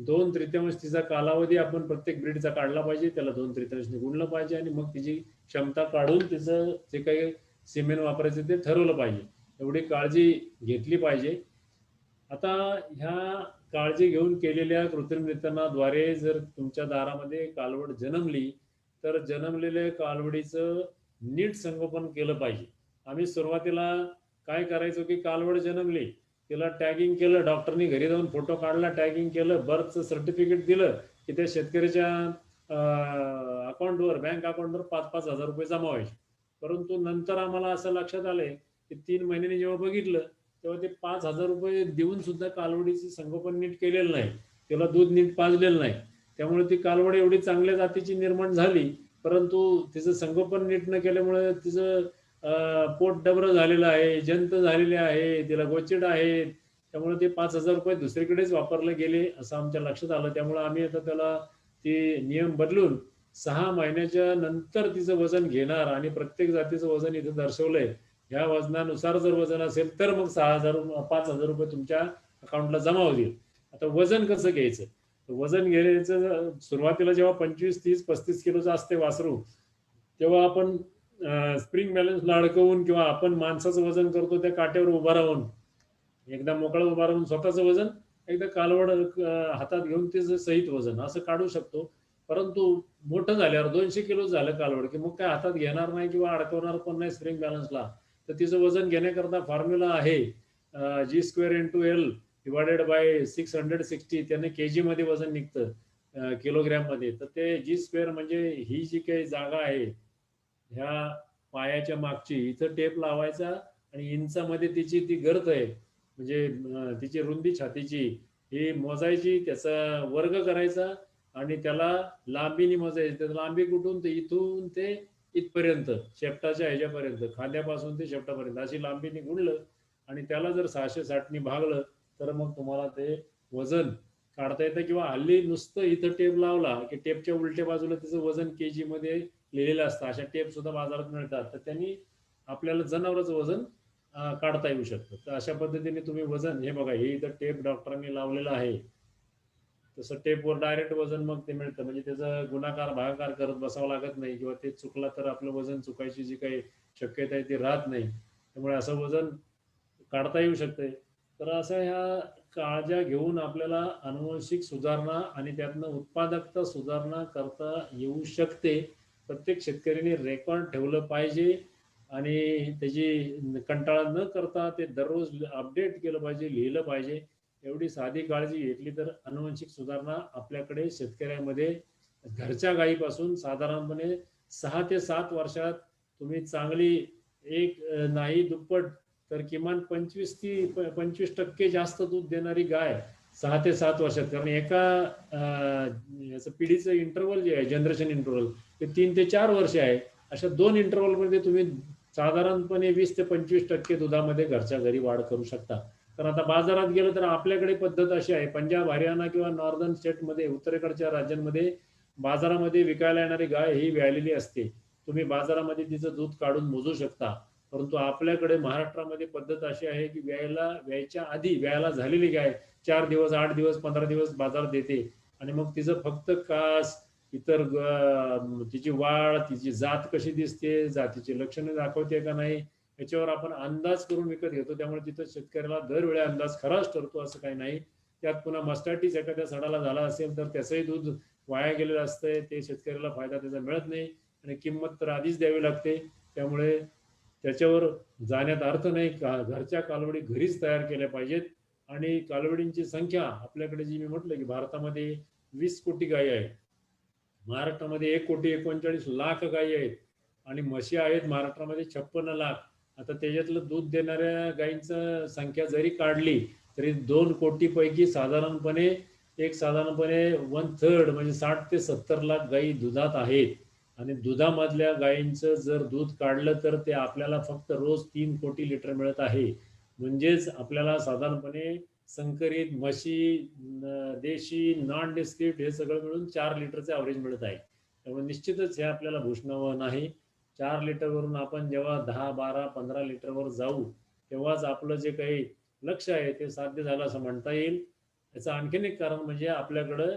2/3 तिचा कालावधी आपण प्रत्येक ब्रीडचा काढला पाहिजे, त्याला 2/3 गुणलं पाहिजे आणि मग तिची क्षमता काढून तिचं जे काही सिमेंट वापरायचं ते ठरवलं पाहिजे. एवढी काळजी घेतली पाहिजे. आता ह्या काळजी घेऊन केलेल्या कृत्रिमरित्याद्वारे जर तुमच्या दारामध्ये कालवड जन्मली तर जन्मलेल्या कालवडीचं नीट संगोपन केलं पाहिजे. आम्ही सुरुवातीला काय करायचो की कालवड जन्मली, तिला टॅगिंग केलं, डॉक्टरनी घरी जाऊन फोटो काढला, टॅगिंग केलं, बर्थचं सर्टिफिकेट दिलं की त्या शेतकऱ्याच्या अकाउंटवर, बँक अकाउंटवर 5-5 हजार रुपये जमा व्हायचे. परंतु नंतर आम्हाला असं लक्षात आलंय की 3 महिन्यांनी जेव्हा बघितलं तेव्हा ते 5,000 रुपये देऊन सुद्धा कालवडीचं संगोपन नीट केलेलं नाही, त्याला दूध नीट पाजलेलं नाही. त्यामुळे ती कालवड एवढी चांगल्या जातीची निर्माण झाली, परंतु तिचं संगोपन नीट न केल्यामुळे तिचं पोट डबरं झालेलं आहे, जंत झालेले आहे, तिला गोचिड आहे. त्यामुळे ते 5,000 रुपये दुसरीकडेच वापरले गेले असं आमच्या लक्षात आलं. त्यामुळे आम्ही आता त्याला ते नियम बदलून 6 महिन्याच्या नंतर तिचं वजन घेणार आणि प्रत्येक जातीचं वजन इथं दर्शवलंय. ह्या वजनानुसार जर वजन असेल तर मग 5,000 रुपये तुमच्या अकाउंटला जमा होतील. आता वजन कसं घ्यायचं? वजन घ्यायचं सुरुवातीला जेव्हा 25, 30, 35 किलोचं असते वासरू, तेव्हा आपण स्प्रिंग बॅलन्सला अडकवून किंवा आपण माणसाचं वजन करतो त्या काट्यावर उभा राहून, एकदा मोकळं उभा राहून स्वतःचं वजन, एकदा कालवड हातात घेऊन त्याचं सहित वजन असं काढू शकतो. परंतु मोठं झाल्यावर 200 किलो झालं कालवड की मग काय हातात घेणार नाही किंवा अडकवणार पण नाही स्प्रिंग बॅलन्सला. तर तिचं वजन घेण्याकरता फॉर्म्युला आहे G² × L / 660. त्याने केजी मध्ये वजन निघतं किलोग्रॅम मध्ये. तर ते G² म्हणजे ही जी काही जागा आहे ह्या पायाच्या मागची, इथं टेप लावायचा आणि इंचामध्ये तिची ती गर्थ आहे म्हणजे तिची रुंदी छातीची ही मोजायची, त्याचा वर्ग करायचा आणि त्याला लांबीने मोजायची. तर लांबी कुठून ते इथून ते इथपर्यंत, शेपटाच्या ह्याच्यापर्यंत, खांद्यापासून ते शेपटापर्यंत अशी लांबीने गुणलं आणि त्याला जर 660 भागलं तर मग तुम्हाला ते वजन काढता येतं. किंवा हल्ली नुसतं इथं टेप लावला की टेपच्या उलट्या बाजूला त्याचं वजन केजी मध्ये लिहिलेलं असतं. अशा टेप सुद्धा बाजारात मिळतात. तर त्यांनी आपल्याला जनावरांचं वजन काढता येऊ शकतं. तर अशा पद्धतीने तुम्ही वजन, हे बघा हे इथं टेप डॉक्टरांनी लावलेलं आहे, तसं टेपवर डायरेक्ट वजन मग ते मिळतं. म्हणजे त्याचा गुणाकार भागाकार करत बसावं लागत नाही किंवा ते चुकला तर आपलं वजन चुकायची जी काही शक्यता आहे ती राहत नाही. त्यामुळे असं वजन काढता येऊ शकते. तर अशा ह्या काळज्या घेऊन आपल्याला आनुवंशिक सुधारणा आणि त्यातनं उत्पादकता सुधारणा करता येऊ शकते. प्रत्येक शेतकऱ्याने रेकॉर्ड ठेवलं पाहिजे आणि त्याची कंटाळा न करता ते दररोज अपडेट केलं पाहिजे, लिहिलं पाहिजे. एवढी साधी काळजी घेतली तर आनुवंशिक सुधारणा आपल्याकडे शेतकऱ्यामध्ये घरच्या गायीपासून साधारणपणे 6 ते 7 वर्षात तुम्ही चांगली, एक नाही दुप्पट तर किमान 25% जास्त दूध देणारी गाय 6 ते 7 वर्षात. कारण एका याचं पिढीचं इंटरव्हल जे आहे, जनरेशन इंटरव्हल, ते 3 ते 4 वर्ष आहे. अशा 2 इंटरव्हलमध्ये तुम्ही साधारणपणे 20 ते 25% दुधामध्ये घरच्या घरी वाढ करू शकता. कारण आता बाजारात गेलं तर आपल्याकडे पद्धत अशी आहे, पंजाब हरियाणा किंवा नॉर्दर्न स्टेटमध्ये, उत्तरेकडच्या राज्यांमध्ये बाजारामध्ये विकायला येणारी गाय ही व्यालेली असते. तुम्ही बाजारामध्ये तिचं दूध काढून मोजू शकता. परंतु आपल्याकडे महाराष्ट्रामध्ये पद्धत अशी आहे की व्यायच्या आधी व्यायला झालेली गाय 4 दिवस, 8 दिवस, 15 दिवस बाजारात येते आणि मग तिचं फक्त कास, इतर तिची वाढ, तिची जात कशी दिसते, जातीची लक्षणे दाखवते का नाही, याच्यावर आपण अंदाज करून विकत घेतो. त्यामुळे तिथं शेतकऱ्याला दरवेळी अंदाज खराच ठरतो असं काही नाही. त्यात पुन्हा मस्टाटीस एखाद्या सडाला झाला असेल तर त्याचंही दूध वाया गेलेलं असतंय, ते शेतकऱ्याला फायदा त्याचा मिळत नाही आणि किंमत तर आधीच द्यावी लागते. त्यामुळे त्याच्यावर जाण्यात अर्थ नाही. घरच्या कालवडी घरीच तयार केल्या पाहिजेत. आणि कालवडींची संख्या आपल्याकडे जी मी म्हटलं की भारतामध्ये 20 कोटी गायी आहेत, महाराष्ट्रामध्ये 1,39,00,000 गायी आहेत आणि म्हशी आहेत महाराष्ट्रामध्ये 56 लाख. आता त्याच्यातलं दूध देणाऱ्या गायींचं संख्या जरी काढली तरी 2 कोटी पैकी साधारणपणे 1/3 म्हणजे 60 ते 70 लाख गायी दुधात आहेत. आणि दुधामधल्या गायींचं जर दूध काढलं तर ते आपल्याला फक्त रोज 3 कोटी लिटर मिळत आहे. म्हणजेच आपल्याला साधारणपणे संकरित म्हशी, देशी, नॉन डिस्क्रिप्ट हे सगळं मिळून 4 लिटरचे ॲव्हरेज मिळत आहे. त्यामुळे निश्चितच हे आपल्याला भूषणावह नाही. 4 लिटरवरून आपण जेव्हा 10, 12, 15 लिटरवर जाऊ तेव्हाच आपलं जे काही लक्ष आहे ते साध्य झालं असं म्हणता येईल. याचं आणखीन एक कारण म्हणजे आपल्याकडं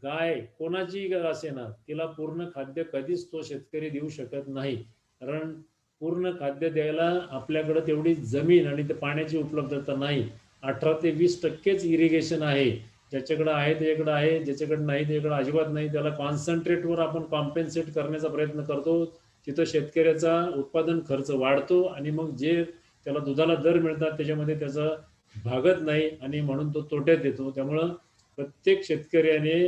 गाय कोणाची असेना तिला पूर्ण खाद्य कधीच तो शेतकरी देऊ शकत नाही. कारण पूर्ण खाद्य द्यायला आपल्याकडं तेवढी जमीन आणि ते पाण्याची उपलब्धता नाही. 18 ते 20% इरिगेशन आहे. ज्याच्याकडे आहे त्याच्याकडे आहे, ज्याच्याकडे नाही त्याच्याकडे अजिबात नाही. त्याला कॉन्सन्ट्रेटवर आपण कॉम्पेन्सेट करण्याचा प्रयत्न करतो. तिथं शेतकऱ्याचा उत्पादन खर्च वाढतो आणि मग जे त्याला दुधाला दर मिळतात त्याच्यामध्ये त्याचं भागत नाही आणि म्हणून तो तोट्यात येतो. त्यामुळं प्रत्येक शेतकऱ्याने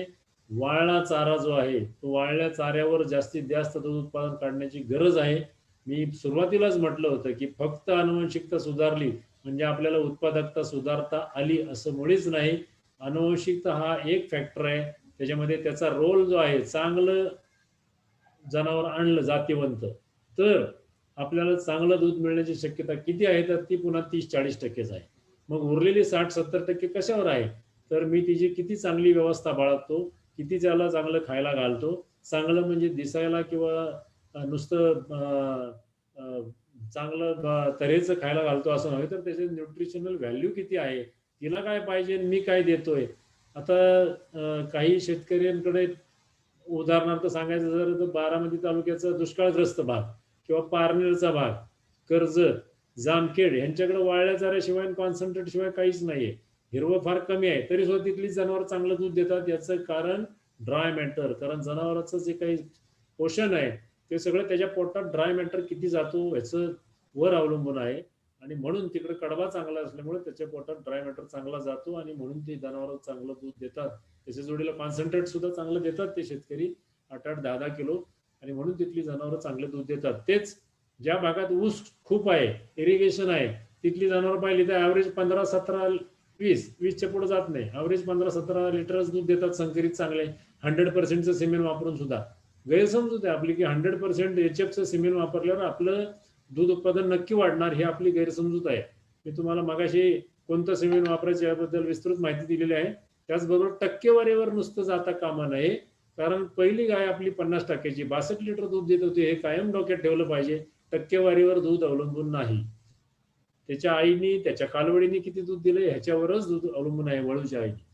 वाळला चारा जो आहे तो वाळल्या चाऱ्यावर जास्तीत जास्त दूध उत्पादन काढण्याची गरज आहे. मी सुरुवातीलाच म्हटलं होतं की फक्त आनुवंशिकता सुधारली म्हणजे आपल्याला उत्पादकता सुधारता आली असं मुळीच नाही. आनुवंशिकता हा एक फॅक्टर आहे. त्याच्यामध्ये त्याचा रोल जो आहे, चांगलं जनावर आणलं जातीवंत तर आपल्याला चांगलं दूध मिळण्याची शक्यता किती आहे तर ती पुन्हा 30-40% आहे. मग उरलेली 60-70% कशावर आहे तर मी तिची किती चांगली व्यवस्था बाळगतो, किती त्याला चांगलं खायला घालतो. चांगलं म्हणजे दिसायला किंवा नुसतं चांगलं तऱ्हेचं खायला घालतो असं नव्हे तर त्याचे न्यूट्रिशनल व्हॅल्यू किती आहे, तिला काय पाहिजे, मी काय देतोय. आता काही शेतकऱ्यांकडे उदाहरणार्थ सांगायचं जर तर बारामती तालुक्याचा दुष्काळग्रस्त भाग किंवा पारनेरचा भाग, कर्जत, जामखेड यांच्याकडे वाळल्या चाऱ्याशिवाय कॉन्सन्ट्रेट शिवाय काहीच नाहीये. हिरवं फार कमी आहे तरी सुद्धा तिथली जनावर चांगलं दूध देतात. याचं कारण ड्राय मॅटर. कारण जनावरांचं जे काही पोषण आहे ते सगळं त्याच्या पोटात ड्राय मॅटर किती जातो याचं वर अवलंबून आहे. आणि म्हणून तिकडे कडबा चांगला असल्यामुळे त्याच्या पोटात ड्राय मॅटर चांगला जातो आणि म्हणून ते जनावर चांगलं दूध देतात. त्याच्या जोडीला कॉन्सन्ट्रेट सुद्धा चांगलं देतात ते शेतकरी 8-8, 10-10 किलो. आणि म्हणून तिथली जनावरं चांगले दूध देतात. तेच ज्या भागात ऊस खूप आहे, इरिगेशन आहे, तिथली जनावर पाहिली तर ॲव्हरेज 15, 17, 20च्या पुढे जात नाही. ॲव्हरेज 15-17 लिटरच दूध देतात संकरित चांगले 100% सिमेंट वापरून सुद्धा. गैरसमजूत आहे आपली की 100% HFचं सिमेंट वापरल्यावर आपलं दूध उत्पादन नक्की वाढणार, ही आपली गैरसमजूत आहे. मी तुम्हाला मगाशी कोणतं सिमेंट वापरायचं याबद्दल विस्तृत माहिती दिलेली आहे. त्याचबरोबर टक्केवारीवर नुसतं जाता कामा नये. कारण पहिली गाय आपली 50%ची 62 लिटर दूध देत होती, हे कायम डोक्यात ठेवलं पाहिजे. टक्केवारीवर दूध अवलंबून नाही. त्याच्या आईनी त्याच्या कालवडीने किती दूध दिलं ह्याच्यावरच दूध अवलंबून आहे, वळूच्या आईने.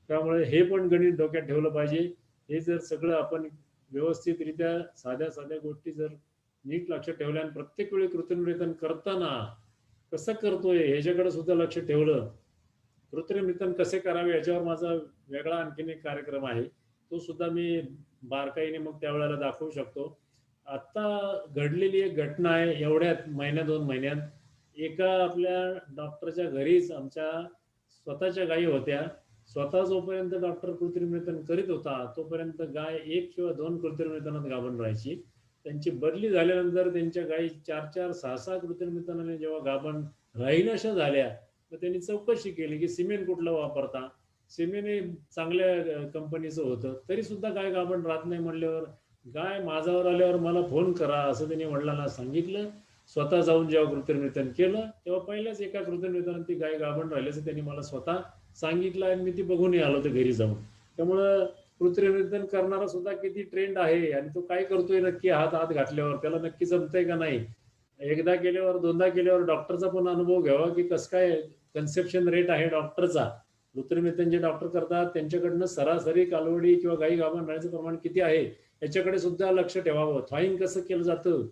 त्यामुळे हे पण गणित डोक्यात ठेवलं पाहिजे. हे जर सगळं आपण व्यवस्थितरित्या साध्या साध्या गोष्टी जर नीट लक्षात ठेवल्या आणि प्रत्येक वेळी कृत्रिम रेतन करताना कसं करतोय ह्याच्याकडे सुद्धा लक्ष ठेवलं, कृत्रिम रेतन कसे करावे याच्यावर माझा वेगळा आणखीन एक कार्यक्रम आहे, तो सुद्धा मी बारकाईने मग त्यावेळेला दाखवू शकतो. आता घडलेली एक घटना आहे एवढ्यात 1-2 महिन्यात. एका आपल्या डॉक्टरच्या घरीच आमच्या स्वतःच्या गायी होत्या. स्वतः जोपर्यंत डॉक्टर कृत्रिम रेतन करीत होता तोपर्यंत गाय 1 किंवा 2 कृत्रिम रेतनात गाभण राहायची. त्यांची बदली झाल्यानंतर त्यांच्या गायी 4-4, 6-6 कृत्रिम रेतनाने जेव्हा गाभण राहीनाशा झाल्या तर त्यांनी चौकशी केली की सिमेंट कुठलं वापरता. सिमेंट हे चांगल्या कंपनीचं होतं तरी सुद्धा गाय गाभण राहत नाही. म्हणल्यावर गाय माझ्यावर आल्यावर मला फोन करा असं त्यांनी वडिलांना सांगितलं. स्वतः जाऊन जेव्हा कृत्रिमरितन केलं तेव्हा पहिल्याच एका कृत्रिमरितनात ती गाय गाभण राहिल्याचं त्यांनी मला स्वतः सांगितलं आणि मी ती बघूनही आलो होतो घरी जाऊन. त्यामुळं कृत्रिमरितन करणारा सुद्धा किती ट्रेंड आहे आणि तो काय करतोय नक्की हात हात घातल्यावर त्याला नक्की जमतंय का नाही, एकदा केल्यावर दोनदा केल्यावर डॉक्टरचा पण अनुभव घ्यावा की कसं काय कन्सेप्शन रेट आहे डॉक्टरचा. कृत्रिमरितन जे डॉक्टर करतात त्यांच्याकडनं सरासरी कालवडी किंवा गाई गाभण राहण्याचं प्रमाण किती आहे याच्याकडे सुद्धा लक्ष ठेवावं. थॉईंग कसं केलं जातं,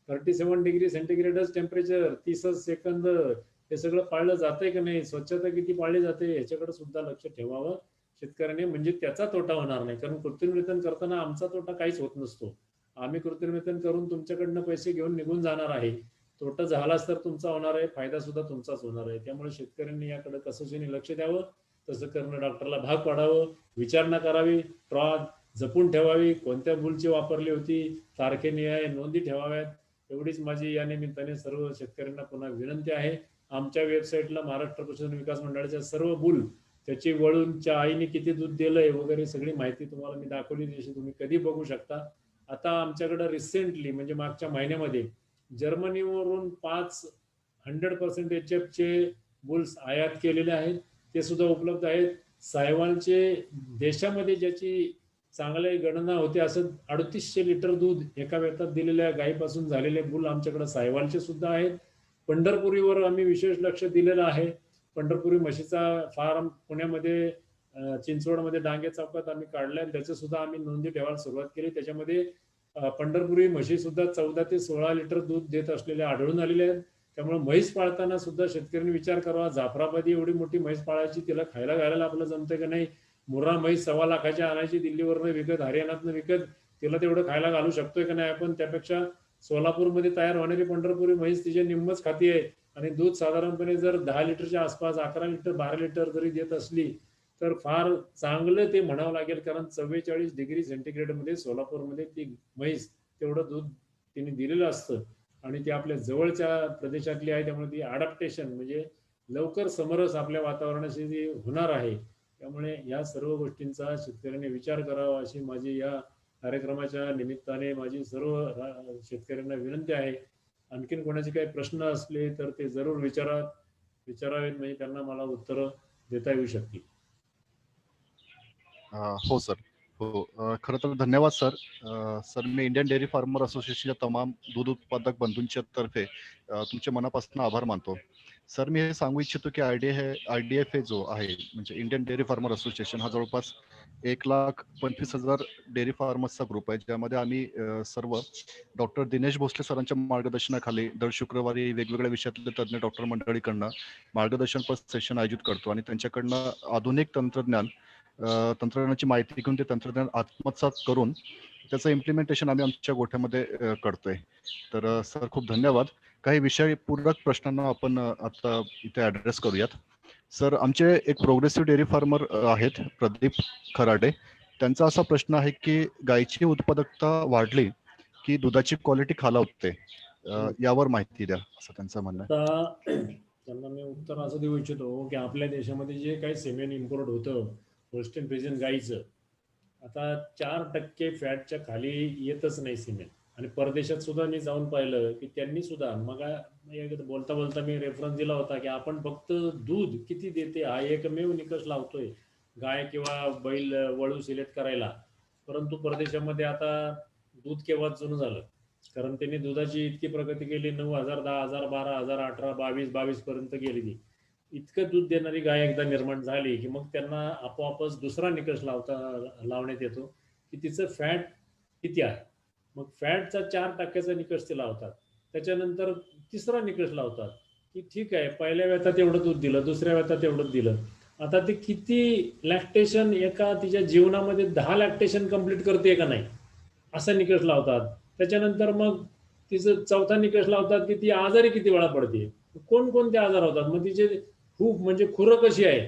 37 डिग्री सेंटीग्रेडच टेम्परेचर, 30 सेकंद, हे सगळं पाळलं जातंय का नाही, स्वच्छता किती पाळली जाते याच्याकडे सुद्धा लक्ष ठेवावं शेतकऱ्याने, म्हणजे त्याचा तोटा होणार नाही. कारण कृत्रिमरितन करताना आमचा तोटा काहीच होत नसतो. आम्ही कृत्रिमरितन करून तुमच्याकडनं पैसे घेऊन निघून जाणार आहे. तोटा झालाच तर तुमचा होणार आहे, फायदा सुद्धा तुमचाच होणार आहे. त्यामुळे शेतकऱ्यांनी याकडे कसोशीने लक्ष द्यावं, तसं करणं डॉक्टरला भाग पाडावं, विचारणा करावी, ट्रॉज जपून ठेवावी, कोणत्या बुलची वापरली होती, तारखेनिहाय नोंदी ठेवाव्यात. एवढीच माझी या निमित्ताने सर्व शेतकऱ्यांना पुन्हा विनंती आहे. आमच्या वेबसाईटला महाराष्ट्र पशुधन विकास मंडळाच्या सर्व बुल, त्याची वळूनच्या आईने किती दूध दिलंय वगैरे सगळी माहिती तुम्हाला मी दाखवली, जशी तुम्ही कधी बघू शकता. आता आमच्याकडे रिसेंटली म्हणजे मागच्या महिन्यामध्ये जर्मनीवरून 100% HF चे बुल्स आयात केलेले आहेत, ते सुद्धा उपलब्ध आहेत. सायवालचे देशामध्ये ज्याची चांगली गणना होते असं 3800 लिटर दूध एका वेतात दिलेल्या गायीपासून झालेले बुल आमच्याकडे सायवालचे सुद्धा आहेत. पंढरपुरीवर आम्ही विशेष लक्ष दिलेलं आहे. पंढरपुरी म्हशीचा फार्म पुण्यामध्ये चिंचवडमध्ये डांगे चौकात आम्ही काढलाय, त्याचं सुद्धा आम्ही नोंदी ठेवायला सुरुवात केली. त्याच्यामध्ये पंढरपुरी म्हशी सुद्धा 14 ते 16 लिटर दूध देत असलेले आढळून आलेले आहेत. त्यामुळे म्हैस पाळताना सुद्धा शेतकऱ्यांनी विचार करावा, जाफराबादी एवढी मोठी म्हैस पाळायची, तिला खायला घालायला आपलं जमतंय का नाही. मुर्रा म्हैस 1.25 लाखाची आणायची दिल्लीवरनं विकत, हरियाणातनं विकत, तिला तेवढं खायला घालू शकतोय का नाही आपण. त्यापेक्षा सोलापूरमध्ये तयार होणारी पंढरपुरी म्हैस तिचे निम्मच खाती आहे आणि दूध साधारणपणे जर 10 लिटरच्या आसपास 11 लिटर 12 लिटर जरी देत असली तर फार चांगलं ते म्हणावं लागेल. कारण 44 डिग्री सेंटीग्रेडमध्ये सोलापूरमध्ये ती म्हैस तेवढं दूध तिने दिलेलं असतं आणि ती आपल्या जवळच्या प्रदेशातली आहे. त्यामुळे ती अडॅप्टेशन म्हणजे लवकर समरस आपल्या वातावरणाशी ती होणार आहे. त्यामुळे या सर्व गोष्टींचा शेतकऱ्यांनी विचार करावा अशी माझी या कार्यक्रमाच्या निमित्ताने माझी सर्व शेतकऱ्यांना विनंती आहे. आणखीन कोणाचे काही प्रश्न असले तर ते जरूर विचारावेत, म्हणजे त्यांना मला उत्तरं देता येऊ शकतील.
हो सर, हो. खरं तर धन्यवाद सर. सर मी इंडियन डेअरी फार्मर असोसिएशनच्या तमाम दूध उत्पादक बंधूंच्या तर्फे तुमचे मनापासून आभार मानतो. सर मी हे सांगू इच्छितो की IDFA जो आहे म्हणजे इंडियन डेअरी फार्मर असोसिएशन हा जवळपास 1,25,000 डेअरी फार्मर्सचा ग्रुप आहे, ज्यामध्ये आम्ही सर्व डॉक्टर दिनेश भोसले सरांच्या मार्गदर्शनाखाली दर शुक्रवारी वेगवेगळ्या विषयातले तज्ज्ञ डॉक्टर मंडळीकडनं मार्गदर्शनपर सेशन आयोजित करतो आणि त्यांच्याकडनं आधुनिक तंत्रज्ञानाची माहिती घेऊन ते तंत्रज्ञान आत्मसात करून त्याचं इम्प्लिमेंटेशन आम्ही आमच्या गोठ्यामध्ये करतोय. तर सर खूप धन्यवाद. काही विषय पूरक प्रश्नांना आपण आता इथे ऍड्रेस करूयात. सर आमचे एक प्रोग्रेसिव्ह डेअरी फार्मर आहेत प्रदीप खराडे, त्यांचा असा प्रश्न आहे की गायीची उत्पादकता वाढली की दुधाची क्वालिटी खालावते, यावर माहिती द्या असं त्यांचं म्हणणं आहे.
आता त्यांना मी उत्तर असं देऊ इच्छितो की आपल्या देशामध्ये जे काही सेमेन इम्पोर्ट होतं होल्स्टीन फ्रिजियन गाईचं, आता 4% फॅटच्या खाली येतच नाही सिमेंट. आणि परदेशात सुद्धा मी जाऊन पाहिलं की त्यांनी सुद्धा मग बोलता बोलता मी रेफरन्स दिला होता की आपण फक्त दूध किती देते हा एकमेव निकष लावतोय गाय किंवा बैल वळू सिलेक्ट करायला, परंतु परदेशामध्ये आता दूध केव्हाच जुनं झालं. कारण त्यांनी दुधाची इतकी प्रगती केली, 9,000 10,000 12,000 18 22 पर्यंत गेली ती. इतकं दूध देणारी गाय एकदा निर्माण झाली की मग त्यांना आपोआपच दुसरा निकष लावण्यात येतो की तिचं फॅट किती आहे. मग फॅटचा 4% निकष ते लावतात. त्याच्यानंतर तिसरा निकष लावतात की ठीक आहे पहिल्या वेतात एवढं दूध दिलं, दुसऱ्या वेतात एवढं दिलं, आता ते किती लॅक्टेशन एका तिच्या जीवनामध्ये 10 लॅक्टेशन कंप्लीट करते का नाही असा निकष लावतात. त्याच्यानंतर मग तिचं चौथा निकष लावतात की ती आजारी किती वेळा पडते, कोणकोणते आजार होतात, मग तिचे खूप म्हणजे खुरं कशी आहे.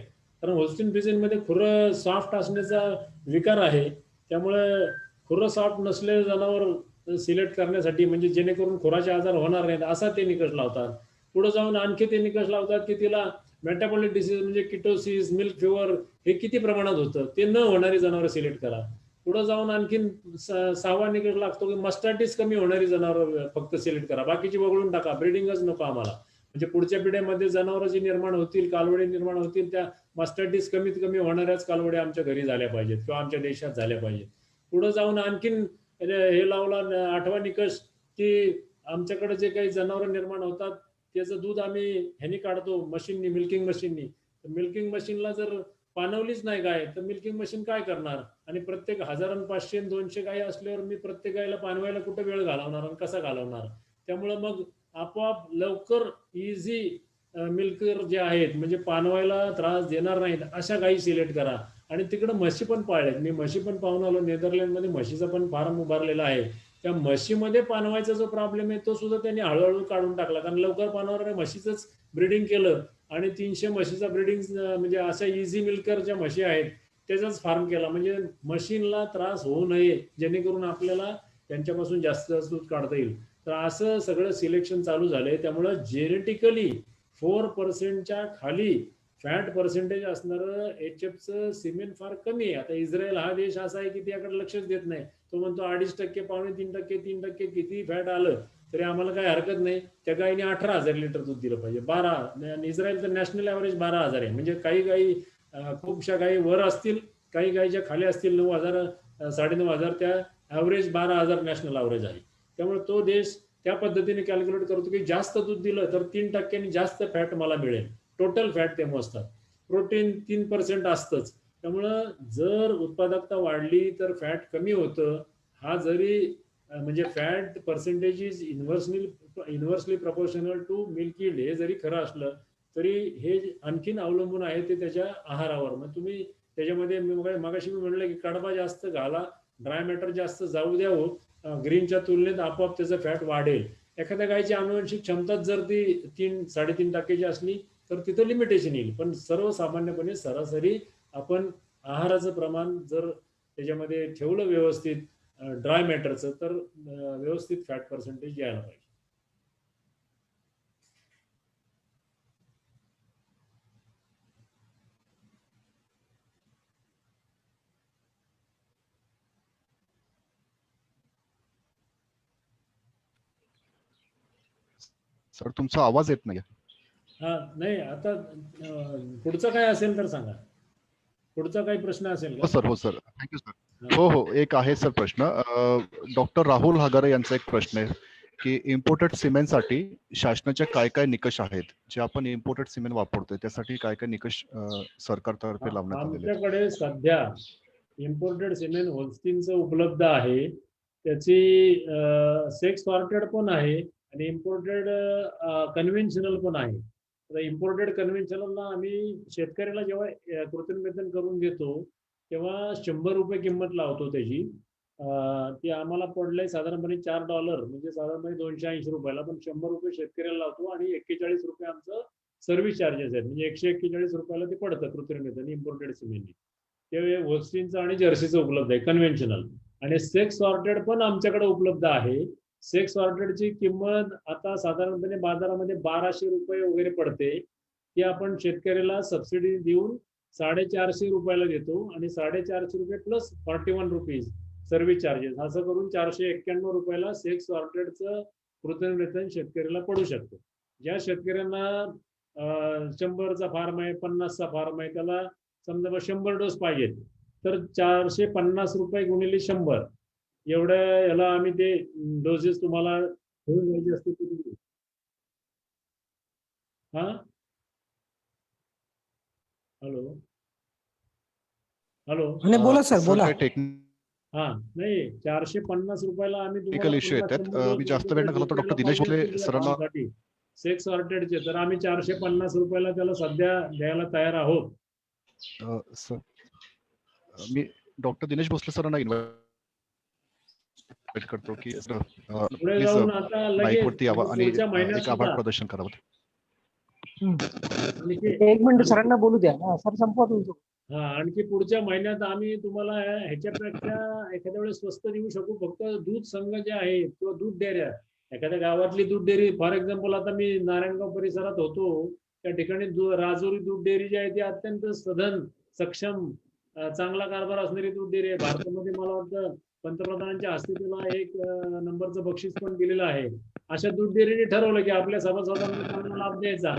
कारण होल्स्टीन फ्रिजियनमध्ये खुरं सॉफ्ट असण्याचा विकार आहे. त्यामुळे खुरं सॉफ्ट नसलेले जनावर सिलेक्ट करण्यासाठी म्हणजे जेणेकरून खुराचे आजार होणार नाहीत असा ते निकष लावतात. पुढे जाऊन आणखी ते निकष लावतात की तिला मेटाबॉलिक डिसीज म्हणजे किटोसिस मिल्क फिवर हे किती प्रमाणात होतं, ते न होणारी जनावरं सिलेक्ट करा. पुढे जाऊन आणखीन सहावा निकष लागतो की मस्टार्टिस कमी होणारी जनावर फक्त सिलेक्ट करा, बाकीची वगळून टाका, ब्रीडिंगच नको आम्हाला. म्हणजे पुढच्या पिढ्यामध्ये जनावर जी निर्माण होतील, कालवडी निर्माण होतील, त्या मस्टार्टिस कमीत कमी होणाऱ्याच कालवड्या आमच्या घरी झाल्या पाहिजेत किंवा आमच्या देशात झाल्या पाहिजेत. पुढे जाऊन आणखीन हे लावला 8वा निकष की आमच्याकडे जे काही जनावर निर्माण होतात त्याचं दूध आम्ही ह्यानी काढतो, मशीननी, मिल्किंग मशीननी. मिल्किंग मशीनला जर पाणवलीच नाही गाय तर मिल्किंग मशीन काय करणार? आणि प्रत्येक 1000, 500, 200 गायी असल्यावर मी प्रत्येक गायीला पाणवायला कुठे वेळ घालवणार आणि कसा घालवणार? त्यामुळे मग आपोआप लवकर इझी मिल्कर जे आहेत, म्हणजे पाणवायला त्रास देणार नाहीत अशा गायी सिलेक्ट करा. आणि तिकडे म्हशी पण पाळल्यात, मी म्हशी पण पाहून आलो. नेदरलँडमध्ये म्हशीचा पण फार्म उभारलेला आहे. त्या म्हशीमध्ये पाणवायचा जो प्रॉब्लेम आहे तो सुद्धा त्यांनी हळूहळू काढून टाकला, कारण लवकर पाणवणाऱ्या म्हशीच ब्रीडिंग केलं आणि 300 म्हशीचा ब्रीडिंग म्हणजे अशा इझी मिल्कर ज्या म्हशी आहेत त्याचाच फार्म केला, म्हणजे मशीनला त्रास होऊ नये, जेणेकरून आपल्याला त्यांच्यापासून जास्त जास्त दूध काढता येईल. तर असं सगळं सिलेक्शन चालू झालंय. त्यामुळं जेनेटिकली 4% खाली फॅट पर्सेंटेज असणारं HFचं सिमेंट फार कमी आहे. आता इस्रायल हा देश असा आहे की त्याकडे लक्षच देत नाही. तो म्हणतो 2.5%, 2.25%, 3% किती फॅट आलं तरी आम्हाला काही हरकत नाही. त्या गायीने 18,000 लिटर दूध दिलं पाहिजे. 12, इस्रायलचं नॅशनल ॲव्हरेज 12,000 आहे. म्हणजे काही गायी खूपशा गायी वर असतील, काही गायीच्या खाली असतील 9,000, 9,500. त्या ॲव्हरेज 12,000 नॅशनल ॲव्हरेज आहे. त्यामुळे तो देश त्या पद्धतीने कॅल्क्युलेट करतो की जास्त दूध दिलं तर 3% जास्त फॅट मला मिळेल. टोटल फॅट ते मोजतात. प्रोटीन 3% असतंच. त्यामुळं जर उत्पादकता वाढली तर फॅट कमी होतं. हा जरी म्हणजे fat percentage is inversely proportional to milk yield हे जरी खरं असलं तरी हे आणखीन अवलंबून आहे ते त्याच्या आहारावर. मग तुम्ही त्याच्यामध्ये मगाशी मी म्हणलं की कडबा जास्त घाला, ड्राय मॅटर जास्त जाऊ द्यावं, ग्रीनच्या तुलनेत आपोआप त्याचं फॅट वाढेल. एखाद्या गायची आनुवंशिक क्षमता जर ती 3-3.5% असली तर तिथं लिमिटेशन येईल. पण सर्वसामान्यपणे सरासरी आपण आहाराचं प्रमाण जर त्याच्यामध्ये ठेवलं व्यवस्थित ड्राय मॅटरचं तर व्यवस्थित फॅट पर्सेंटेज यायला पाहिजे.
सर तुमचा आवाज येत नाही.
हा नाही, आता पुढचं काय असेल तर सांगा. पुढचा काही प्रश्न असेल
हो
का?
सर, हो सर, थँक्यू सर. हो हो, एक आहे सर प्रश्न. डॉक्टर राहुल हगारे यांचा एक प्रश्न आहे की इम्पोर्टेड सिमेंटसाठी शासनाचे काय काय निकष आहेत? जे आपण इम्पोर्टेड सिमेंट वापरतोय त्यासाठी काय काय निकष सरकारतर्फे लावण्यात आलेले आहेत?
आमच्याकडे सध्या इम्पोर्टेड सिमेंट होल्स्टीनचं उपलब्ध आहे. त्याची सेक्स सॉर्टेड पण आहे आणि इम्पोर्टेड कन्व्हेन्शनल पण आहे. तर इम्पोर्टेड कन्व्हेन्शनलला आम्ही शेतकऱ्याला जेव्हा कृत्रिम करून देतो तेव्हा 100 रुपये किंमत लावतो त्याची. ती आम्हाला पडलंय साधारणपणे $4, म्हणजे साधारणपणे 280 रुपयाला. पण 100 रुपये शेतकऱ्याला लावतो आणि 41 रुपये आमचं सर्व्हिस चार्जेस आहेत. म्हणजे 141 रुपयाला ते पडतं कृत्रिम इम्पोर्टेड सिमेंट. ते होस्टिनचं आणि जर्सीचं उपलब्ध आहे कन्व्हेन्शनल. आणि सेक्स सॉर्टेड पण आमच्याकडे उपलब्ध आहे. सेक्स सॉर्टेडची किंमत आता साधारणपणे बाजारामध्ये 1200 रुपये वगैरे पडते. ती आपण शेतकऱ्याला सबसिडी देऊन 450 रुपयाला देतो आणि 450 रुपये प्लस 41 रुपीज सर्व्हिस चार्जेस, असं करून 491 रुपयाला सेक्स सॉर्टेडचं कृत्रिम शेतकऱ्याला पडू शकतो. ज्या शेतकऱ्यांना 100चा फार्म आहे, 50चा फार्म आहे, त्याला समजा 100 डोस पाहिजेत तर 450 रुपये गुणिले 100 एवढ्या याला आम्ही ते डोसेस तुम्हाला घेऊन घ्यायचे असते. हा, हॅलो हॅलो,
बोला सर, बोला.
काही टेक्निकल
हा नाही, 450 रुपयाला आम्ही
इश्यू येतात. मी जास्त वेळ न घालवतो डॉक्टर दिनेश भोसले सरांना.
सेक्स सॉर्टेडचे तर आम्ही 450 रुपयाला त्याला सध्या द्यायला तयार आहोत.
सर मी डॉक्टर दिनेश भोसले सरांना इन्व्हाइट करतो की
पुढे जाऊन आता लगेच
वरती यावं आणि
पुढच्या महिन्यात
एक आभार
सुद्धा
प्रदर्शन करावं.
एक मिनिट सरांना बोलू द्या. सर संपवा तुमचं.
हा, आणखी पुढच्या महिन्यात आम्ही तुम्हाला ह्याच्यापेक्षा एखाद्या वेळेस स्वस्त देऊ शकू. फक्त दूध संघ जे आहे किंवा दूध डेअऱ्या, एखाद्या गावातली दूध डेअरी, फॉर एक्झाम्पल आता मी नारायणगाव परिसरात होतो त्या ठिकाणी राजुरी दूध डेअरी जी आहे ती अत्यंत सधन, सक्षम चांगला कारभार असणारी दूध डेअरी आहे. भारतामध्ये मला वाटतं पंतप्रधानांच्या हस्ते तिला एक नंबरचं बक्षीस पण दिलेलं आहे. अशा दूध डेअरीने ठरवलं की आपल्या सभासदांना चांगला लाभ द्यायचा.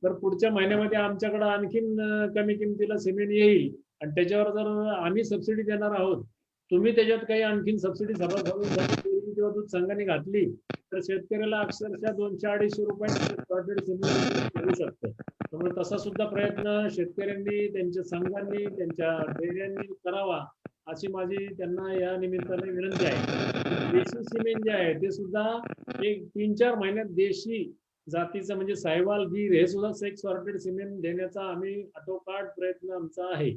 तर पुढच्या महिन्यामध्ये आमच्याकडे आणखीन कमी किमतीला सिमेंट येईल आणि त्याच्यावर जर आम्ही सबसिडी देणार आहोत, तुम्ही त्याच्यात काही आणखीन सबसिडी सभासदांसाठी किंवा दूध संघाने घातली तर शेतकऱ्याला अक्षरशः 200-250 रुपये सिमेंट मिळू शकतं. त्यामुळे तसा सुद्धा प्रयत्न शेतकऱ्यांनी, त्यांच्या संघांनी, त्यांच्या डेअऱ्यांनी करावा अशी माझी त्यांना या निमित्ताने विनंती आहे. देशी सिमेंट जे आहे ते सुद्धा एक 3-4 महिन्यात देशी जातीचं म्हणजे साहिवाल, गीर हे सुद्धा सेक्स सॉर्टेड सिमेंट देण्याचा आम्ही आटोकाट प्रयत्न आमचा आहे.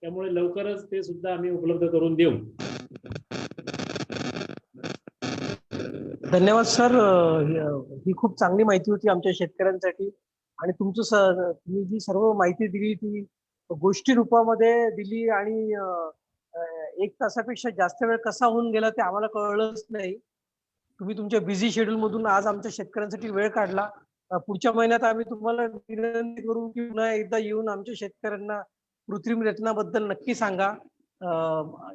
त्यामुळे लवकरच ते सुद्धा आम्ही उपलब्ध करून देऊ.
धन्यवाद सर. ही खूप चांगली माहिती होती आमच्या शेतकऱ्यांसाठी आणि तुम्ही जी सर्व माहिती दिली ती गोष्टी रूपामध्ये दिली आणि 1 तासापेक्षा जास्त वेळ कसा होऊन गेला ते आम्हाला कळलंच नाही. तुम्ही तुमच्या बिझी शेड्यूल मधून आज आमच्या शेतकऱ्यांसाठी वेळ काढला. पुढच्या महिन्यात आम्ही तुम्हाला विनंती करू की पुन्हा एकदा येऊन आमच्या शेतकऱ्यांना कृत्रिम रेतनाबद्दल नक्की सांगा.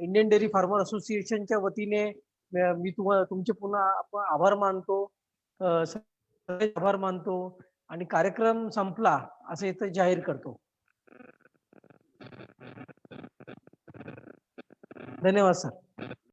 इंडियन डेअरी फार्मर असोसिएशनच्या वतीने मी तुमचे पुन्हा आभार मानतो. आभार मानतो आणि कार्यक्रम संपला असं इथं जाहीर करतो. धन्यवाद सर.